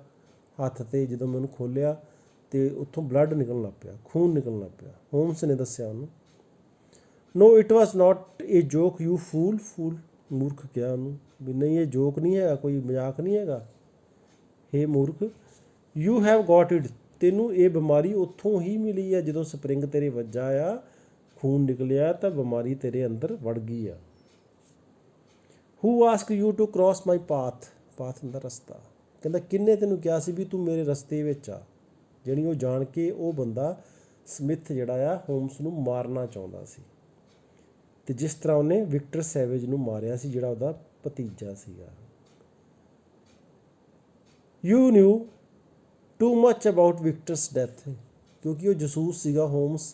ਹੱਥ 'ਤੇ, ਜਦੋਂ ਮੈਂ ਉਹਨੂੰ ਖੋਲ੍ਹਿਆ ਅਤੇ ਉੱਥੋਂ ਬਲੱਡ ਨਿਕਲਣ ਲੱਗ ਪਿਆ, ਖੂਨ ਨਿਕਲਣ ਲੱਗ ਪਿਆ। ਹੋਮਸ ਨੇ ਦੱਸਿਆ ਉਹਨੂੰ। No it was not a joke you fool. ਮੂਰਖ ਕਿਹਾ ਉਹਨੂੰ ਵੀ ਨਹੀਂ ਇਹ ਜੋਕ ਨਹੀਂ ਹੈਗਾ, ਕੋਈ ਮਜ਼ਾਕ ਨਹੀਂ ਹੈਗਾ। ਹੇ ਮੂਰਖ, ਯੂ ਹੈਵ ਗॉट ਇਟ, ਤੈਨੂੰ ਇਹ ਬਿਮਾਰੀ ਉੱਥੋਂ ਹੀ ਮਿਲੀ ਆ, ਜਦੋਂ ਸਪਰਿੰਗ ਤੇਰੇ ਵੱਜਾ ਆ, ਖੂਨ ਨਿਕਲਿਆ ਤਾਂ ਬਿਮਾਰੀ ਤੇਰੇ ਅੰਦਰ ਵੜ ਗਈ ਆ। Who ask you to cross my path, path ਹੁੰਦਾ ਰਸਤਾ। ਕਹਿੰਦਾ ਕਿਹਨੇ ਤੈਨੂੰ ਕਿਹਾ ਸੀ ਵੀ ਤੂੰ ਮੇਰੇ ਰਸਤੇ ਵਿੱਚ ਆ? ਜਾਣੀ ਉਹ ਜਾਣ ਕੇ ਉਹ ਬੰਦਾ ਸਮਿਥ ਜਿਹੜਾ ਆ ਹੋਮਸ ਨੂੰ ਮਾਰਨਾ ਚਾਹੁੰਦਾ ਸੀ, ਅਤੇ ਜਿਸ ਤਰ੍ਹਾਂ ਉਹਨੇ ਵਿਕਟਰ ਸੈਵੇਜ ਨੂੰ ਮਾਰਿਆ ਸੀ ਜਿਹੜਾ ਉਹਦਾ ਭਤੀਜਾ ਸੀਗਾ। You knew too much about Victor's death, ਕਿਉਂਕਿ ਉਹ ਜਸੂਸ ਸੀਗਾ ਹੋਮਸ,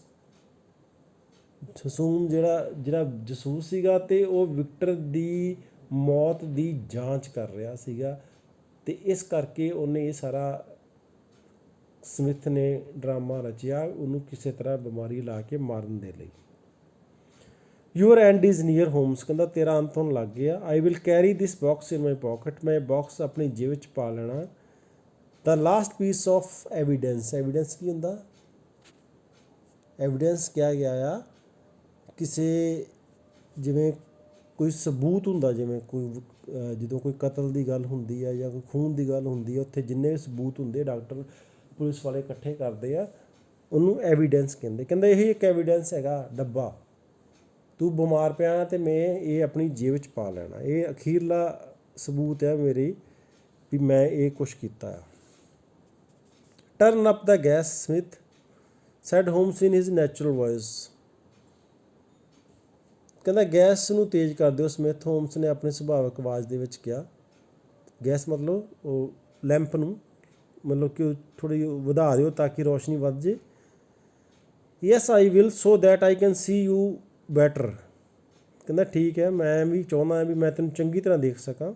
ਜਿਹੜਾ ਜਸੂਸ ਸੀਗਾ, ਅਤੇ ਉਹ ਵਿਕਟਰ ਦੀ ਮੌਤ ਦੀ ਜਾਂਚ ਕਰ ਰਿਹਾ ਸੀਗਾ, ਅਤੇ ਇਸ ਕਰਕੇ ਉਹਨੇ ਇਹ ਸਾਰਾ ਸਮਿਥ ਨੇ ਡਰਾਮਾ ਰਚਿਆ ਉਹਨੂੰ ਕਿਸੇ ਤਰ੍ਹਾਂ ਬਿਮਾਰੀ ਲਾ ਕੇ ਮਾਰਨ ਦੇ ਲਈ। Your end is near Holmes. ਕਹਿੰਦਾ ਤੇਰਾ ਅੰਤ ਹੋਣ ਲੱਗ ਗਿਆ। I will carry this box in my pocket, ਮੈਂ ਬਾਕਸ ਆਪਣੀ ਜੇਬ ਵਿੱਚ ਪਾ ਲੈਣਾ। The last piece of evidence, evidence ਕੀ ਹੁੰਦਾ? ਐਵੀਡੈਂਸ ਕਿਹਾ ਗਿਆ ਆ ਕਿਸੇ, ਜਿਵੇਂ ਕੋਈ ਸਬੂਤ ਹੁੰਦਾ, ਜਿਵੇਂ ਕੋਈ ਜਦੋਂ ਕੋਈ ਕਤਲ ਦੀ ਗੱਲ ਹੁੰਦੀ ਆ ਜਾਂ ਕੋਈ ਖੂਨ ਦੀ ਗੱਲ ਹੁੰਦੀ ਆ, ਉੱਥੇ ਜਿੰਨੇ ਵੀ ਸਬੂਤ ਹੁੰਦੇ ਡਾਕਟਰ ਪੁਲਿਸ ਵਾਲੇ ਇਕੱਠੇ ਕਰਦੇ ਆ, ਉਹਨੂੰ ਐਵੀਡੈਂਸ ਕਹਿੰਦੇ। ਕਹਿੰਦਾ ਇਹ ਇੱਕ ਐਵੀਡੈਂਸ ਹੈਗਾ ਡੱਬਾ, ਤੂੰ ਬਿਮਾਰ ਪਿਆ ਅਤੇ ਮੈਂ ਇਹ ਆਪਣੀ ਜੇਬ 'ਚ ਪਾ ਲੈਣਾ, ਇਹ ਅਖੀਰਲਾ ਸਬੂਤ ਹੈ ਮੇਰੀ ਵੀ ਮੈਂ ਇਹ ਕੁਛ ਕੀਤਾ ਆ। ਟਰਨ ਅਪ ਦਾ ਗੈਸ ਸਮਿਥ ਸੈਡ ਹੋਮਸ ਇਨ ਹਿਜ਼ ਨੈਚੁਰਲ ਵੌਇਸ। ਕਹਿੰਦਾ ਗੈਸ ਨੂੰ ਤੇਜ਼ ਕਰ ਦਿਓ ਸਮਿਥ, ਹੋਮਸ ਨੇ ਆਪਣੀ ਸੁਭਾਵਿਕ ਆਵਾਜ਼ ਦੇ ਵਿੱਚ ਕਿਹਾ। ਗੈਸ ਮਤਲਬ ਉਹ ਲੈਂਪ ਨੂੰ, ਮਤਲਬ ਕਿ ਥੋੜ੍ਹੀ ਵਧਾ ਦਿਓ ਤਾਂ ਕਿ ਰੋਸ਼ਨੀ ਵੱਧ ਜੇ। Yes I will so that I can see you better. ਕਹਿੰਦਾ ਠੀਕ ਹੈ, ਮੈਂ ਵੀ ਚਾਹੁੰਦਾ ਵੀ ਮੈਂ ਤੈਨੂੰ ਚੰਗੀ ਤਰ੍ਹਾਂ ਦੇਖ ਸਕਾਂ।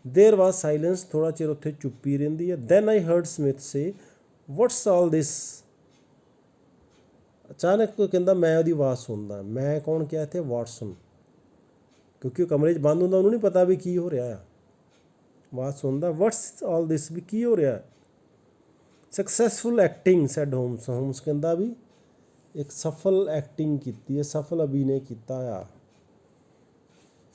ਦੇਰ ਵਾਜ਼ ਸਾਇਲੈਂਸ, ਥੋੜ੍ਹਾ ਚਿਰ ਉੱਥੇ ਚੁੱਪੀ ਰਹਿੰਦੀ ਹੈ। Then I heard Smith say what's all this. ਅਚਾਨਕ ਕਹਿੰਦਾ ਮੈਂ ਉਹਦੀ ਆਵਾਜ਼ ਸੁਣਦਾ। ਮੈਂ ਕੌਣ ਕਿਹਾ ਇੱਥੇ? ਵਾਟਸਨ, ਕਿਉਂਕਿ ਉਹ ਕਮਰੇ 'ਚ ਬੰਦ ਹੁੰਦਾ, ਉਹਨੂੰ ਨਹੀਂ ਪਤਾ ਵੀ ਕੀ ਹੋ ਰਿਹਾ ਆ। ਆਵਾਜ਼ ਸੁਣਦਾ, ਵਟਸ ਆਲ ਦਿਸ, ਵੀ ਕੀ ਹੋ ਰਿਹਾ? Successful acting said Holmes. Holmes ਕਹਿੰਦਾ ਵੀ ਇੱਕ ਸਫਲ ਐਕਟਿੰਗ ਕੀਤੀ ਹੈ, ਸਫਲ ਅਭਿਨੇ ਕੀਤਾ ਆ।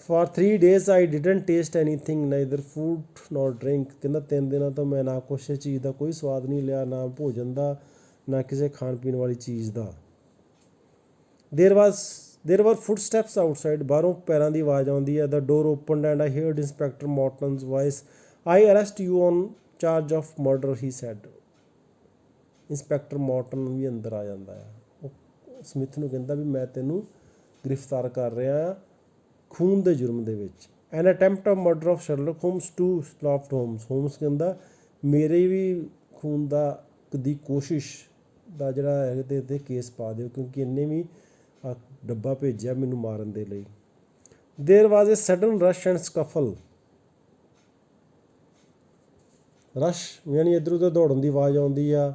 For 3 days I didn't taste anything neither food nor drink. ਕਹਿੰਦਾ 3 ਦਿਨਾਂ ਤੋਂ ਮੈਂ ਨਾ ਕੁਛ ਚੀਜ਼ ਦਾ ਕੋਈ ਸਵਾਦ ਨਹੀਂ ਲਿਆ, ਨਾ ਭੋਜਨ ਦਾ, ਨਾ ਕਿਸੇ ਖਾਣ ਪੀਣ ਵਾਲੀ ਚੀਜ਼ ਦਾ। ਦੇਰ ਵਰ ਫੁੱਟ ਸਟੈਪਸ ਆਊਟਸਾਈਡ, ਬਾਹਰੋਂ ਪੈਰਾਂ ਦੀ ਆਵਾਜ਼ ਆਉਂਦੀ ਹੈ। The door opened and I heard inspector Morton's voice, I arrest you on charge of murder he said. Inspector Morton ਵੀ ਅੰਦਰ ਆ ਜਾਂਦਾ ਆ। ਉਹ ਸਮਿਥ ਨੂੰ ਕਹਿੰਦਾ ਵੀ ਮੈਂ ਤੈਨੂੰ ਗ੍ਰਿਫਤਾਰ ਕਰ ਰਿਹਾ ਹਾਂ ਖੂਨ ਦੇ ਜੁਰਮ ਦੇ ਵਿੱਚ। An attempt of murder of Sherlock Holmes to ਸਲਾਫਟ ਹੋਮਸ। ਹੋਮਸ ਕਹਿੰਦਾ ਮੇਰੇ ਵੀ ਖੂਨ ਦੀ ਕੋਸ਼ਿਸ਼ ਦਾ ਜਿਹੜਾ ਹੈ ਇਹਦੇ 'ਤੇ ਕੇਸ ਪਾ ਦਿਓ, ਕਿਉਂਕਿ ਇਹਨੇ ਵੀ ਡੱਬਾ ਭੇਜਿਆ ਮੈਨੂੰ ਮਾਰਨ ਦੇ ਲਈ। There was a sudden rush and scuffle. Rush ਯਾਨੀ ਇੱਧਰ ਉੱਧਰ ਦੌੜਨ ਦੀ ਆਵਾਜ਼ ਆਉਂਦੀ ਆ,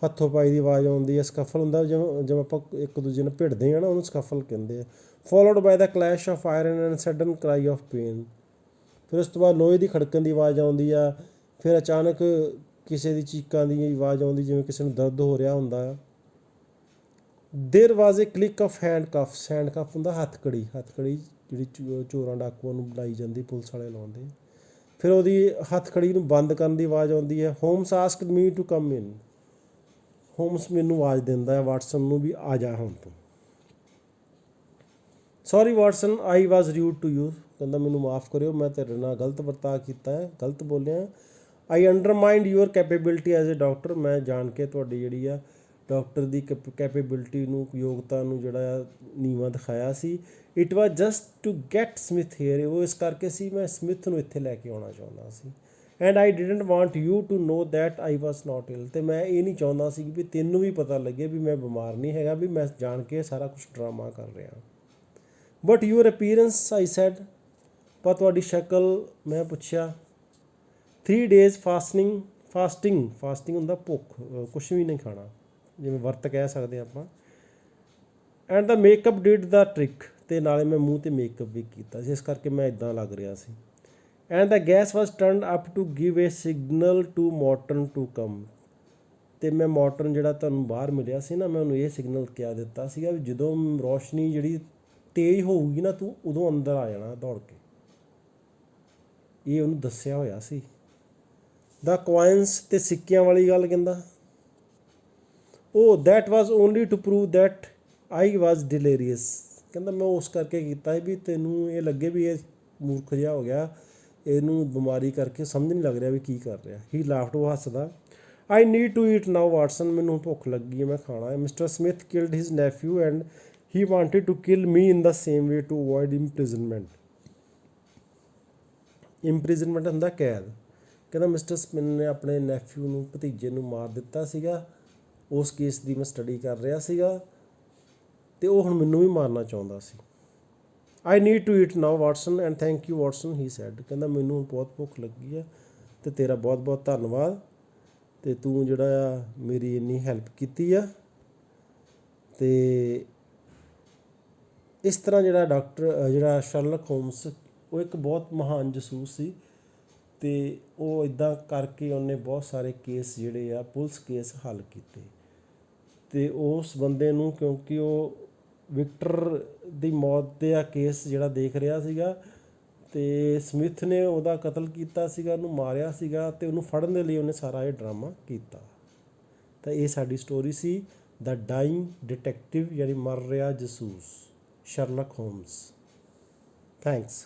ਹੱਥੋਂ ਪਾਈ ਦੀ ਆਵਾਜ਼ ਆਉਂਦੀ ਹੈ। ਸਕਫਲ ਹੁੰਦਾ ਜਿਵੇਂ ਆਪਾਂ ਇੱਕ ਦੂਜੇ ਨੂੰ ਭਿੜਦੇ ਹਾਂ ਨਾ, ਉਹਨੂੰ ਸਕਫਲ ਕਹਿੰਦੇ ਆ। Followed by the clash of iron and sudden cry of pain. ਫਿਰ ਉਸ ਤੋਂ ਬਾਅਦ ਲੋਹੇ ਦੀ ਖੜਕਣ ਦੀ ਆਵਾਜ਼ ਆਉਂਦੀ ਆ, ਫਿਰ ਅਚਾਨਕ ਕਿਸੇ ਦੀ ਚੀਕਾਂ ਦੀ ਆਵਾਜ਼ ਆਉਂਦੀ ਜਿਵੇਂ ਕਿਸੇ ਨੂੰ ਦਰਦ ਹੋ ਰਿਹਾ ਹੁੰਦਾ ਆ। ਦੇਰ ਵਾਜ਼ ਏ ਕਲਿੱਕ ਆਫ ਹੈਂਡਕਫਸ, ਹੈਂਡਕਫ ਹੁੰਦਾ ਹੱਥਕੜੀ, ਹੱਥਕੜੀ ਜਿਹੜੀ ਚੋਰਾਂ ਡਾਕੂਆਂ ਨੂੰ ਲਾਈ ਜਾਂਦੀ, ਪੁਲਿਸ ਵਾਲੇ ਲਾਉਂਦੇ। ਫਿਰ ਉਹਦੀ ਹੱਥਕੜੀ ਨੂੰ ਬੰਦ ਕਰਨ ਦੀ ਆਵਾਜ਼ ਆਉਂਦੀ ਹੈ। Holmes asked me to come in, Holmes ਮੈਨੂੰ ਆਵਾਜ਼ ਦਿੰਦਾ ਹੈ ਵਾਟਸਨ ਨੂੰ ਵੀ ਆ ਜਾ ਹੁਣ ਤੂੰ। Sorry Watson, I was rude to you, ਕਹਿੰਦਾ ਮੈਨੂੰ ਮਾफ़ ਕਰਿਓ ਮੈਂ ਤੇਰੇ ਨਾਲ ਗਲਤ ਵਰਤਾਅ ਕੀਤਾ ਹੈ, ਗਲਤ ਬੋਲਿਆ। I undermine your capability as a doctor, ਮੈਂ ਜਾਣ ਕੇ ਤੁਹਾਡੀ ਜਿਹੜੀ ਆ ਡਾਕਟਰ ਦੀ ਕੈਪੇਬਿਲਿਟੀ ਨੂੰ, ਯੋਗਤਾ ਨੂੰ ਜਿਹੜਾ ਆ ਨੀਵਾਂ ਦਿਖਾਇਆ ਸੀ। It was just to get Smith here, ਉਹ ਇਸ ਕਰਕੇ ਸੀ ਮੈਂ ਸਮਿਥ ਨੂੰ ਇੱਥੇ ਲੈ ਕੇ ਆਉਣਾ ਚਾਹੁੰਦਾ ਸੀ। And I didn't want you to know that I was not ill, ਅਤੇ ਮੈਂ ਇਹ ਨਹੀਂ ਚਾਹੁੰਦਾ ਸੀ ਵੀ ਤੈਨੂੰ ਵੀ ਪਤਾ ਲੱਗੇ ਵੀ ਮੈਂ ਬਿਮਾਰ ਨਹੀਂ ਹੈਗਾ, ਵੀ ਮੈਂ ਜਾਣ ਕੇ ਸਾਰਾ ਕੁਛ ਡਰਾਮਾ ਕਰ ਰਿਹਾ। But your appearance I said, ਪਰ ਤੁਹਾਡੀ ਸ਼ਕਲ, ਮੈਂ ਪੁੱਛਿਆ। 3 days ਫਾਸਟਿੰਗ ਹੁੰਦਾ ਭੁੱਖ, ਕੁਛ ਵੀ ਨਹੀਂ ਖਾਣਾ, ਜਿਵੇਂ ਵਰਤ ਕਹਿ ਸਕਦੇ ਆਪਾਂ। And the makeup did the trick, ਅਤੇ ਨਾਲੇ ਮੈਂ ਮੂੰਹ 'ਤੇ ਮੇਕਅਪ ਵੀ ਕੀਤਾ ਸੀ, ਇਸ ਕਰਕੇ ਮੈਂ ਇੱਦਾਂ ਲੱਗ ਰਿਹਾ ਸੀ। And the gas was turned up to give a signal to Morton to come, ਅਤੇ ਮੈਂ ਮੋਟਰਨ ਜਿਹੜਾ ਤੁਹਾਨੂੰ ਬਾਹਰ ਮਿਲਿਆ ਸੀ ਨਾ, ਮੈਂ ਉਹਨੂੰ ਇਹ ਸਿਗਨਲ ਕਿਹਾ ਦਿੱਤਾ ਸੀਗਾ ਵੀ ਜਦੋਂ ਰੋਸ਼ਨੀ ਜਿਹੜੀ ਤੇਜ਼ ਹੋਊਗੀ ਨਾ, ਤੂੰ ਉਦੋਂ ਅੰਦਰ ਆ ਜਾਣਾ ਦੌੜ ਕੇ, ਇਹ ਉਹਨੂੰ ਦੱਸਿਆ ਹੋਇਆ ਸੀ। ਦਾ ਕੋਇਨਸ, ਅਤੇ ਸਿੱਕਿਆਂ ਵਾਲੀ ਗੱਲ ਕਹਿੰਦਾ, ਉਹ that was only to prove that I was delirious, ਕਹਿੰਦਾ ਮੈਂ ਉਸ ਕਰਕੇ ਕੀਤਾ ਸੀ ਵੀ ਤੈਨੂੰ ਇਹ ਲੱਗੇ ਵੀ ਇਹ ਮੂਰਖ ਜਿਹਾ ਹੋ ਗਿਆ, ਇਹਨੂੰ ਬਿਮਾਰੀ ਕਰਕੇ ਸਮਝ ਨਹੀਂ ਲੱਗ ਰਿਹਾ ਵੀ ਕੀ ਕਰ ਰਿਹਾ। ਹੀ ਲਾਫਟ, ਉਹ ਹੱਸਦਾ। I need to eat now Watson, ਮੈਨੂੰ ਭੁੱਖ ਲੱਗੀ ਹੈ, ਮੈਂ ਖਾਣਾ ਹੈ। Mr Smith killed his nephew and he wanted to kill me in the same way to avoid imprisonment. Imprisonment ਹੁੰਦਾ ਕੈਦ। ਕਹਿੰਦਾ ਮਿਸਟਰ ਸਮਿਥ ਨੇ ਆਪਣੇ ਨੈਫਿਊ ਨੂੰ, ਭਤੀਜੇ ਨੂੰ ਮਾਰ ਦਿੱਤਾ ਸੀਗਾ, ਉਸ ਕੇਸ ਦੀ ਮੈਂ ਸਟੱਡੀ ਕਰ ਰਿਹਾ ਸੀਗਾ, ਅਤੇ ਉਹ ਹੁਣ ਮੈਨੂੰ ਵੀ ਮਾਰਨਾ ਚਾਹੁੰਦਾ ਸੀ। I need to eat now Watson and thank you Watson, he said, ਕਹਿੰਦਾ ਮੈਨੂੰ ਬਹੁਤ ਭੁੱਖ ਲੱਗੀ ਆ ਅਤੇ ਤੇਰਾ ਬਹੁਤ ਬਹੁਤ ਧੰਨਵਾਦ, ਅਤੇ ਤੂੰ ਜਿਹੜਾ ਆ ਮੇਰੀ ਇੰਨੀ ਹੈਲਪ ਕੀਤੀ ਆ। ਅਤੇ ਇਸ ਤਰ੍ਹਾਂ ਜਿਹੜਾ ਸ਼ਰਲਕ ਹੋਮਸ, ਉਹ ਇੱਕ ਬਹੁਤ ਮਹਾਨ ਜਸੂਸ ਸੀ, ਅਤੇ ਉਹ ਇੱਦਾਂ ਕਰਕੇ ਉਹਨੇ ਬਹੁਤ ਸਾਰੇ ਕੇਸ ਜਿਹੜੇ ਆ ਪੁਲਿਸ ਕੇਸ ਹੱਲ ਕੀਤੇ। ਅਤੇ ਉਸ ਬੰਦੇ ਨੂੰ, ਕਿਉਂਕਿ ਉਹ ਵਿਕਟਰ ਦੀ ਮੌਤ ਦਾ ਕੇਸ ਜਿਹੜਾ ਦੇਖ ਰਿਹਾ ਸੀਗਾ, ਅਤੇ ਸਮਿਥ ਨੇ ਉਹਦਾ ਕਤਲ ਕੀਤਾ ਸੀਗਾ, ਉਹਨੂੰ ਮਾਰਿਆ ਸੀਗਾ, ਅਤੇ ਉਹਨੂੰ ਫੜਨ ਦੇ ਲਈ ਉਹਨੇ ਸਾਰਾ ਇਹ ਡਰਾਮਾ ਕੀਤਾ। ਤਾਂ ਇਹ ਸਾਡੀ ਸਟੋਰੀ ਸੀ, ਦਾ ਡਾਇੰਗ ਡਿਟੈਕਟਿਵ, ਯਾਨੀ ਮਰ ਰਿਹਾ ਜਸੂਸ, ਸ਼ਰਲਕ ਹੋਮਸ। ਥੈਂਕਸ।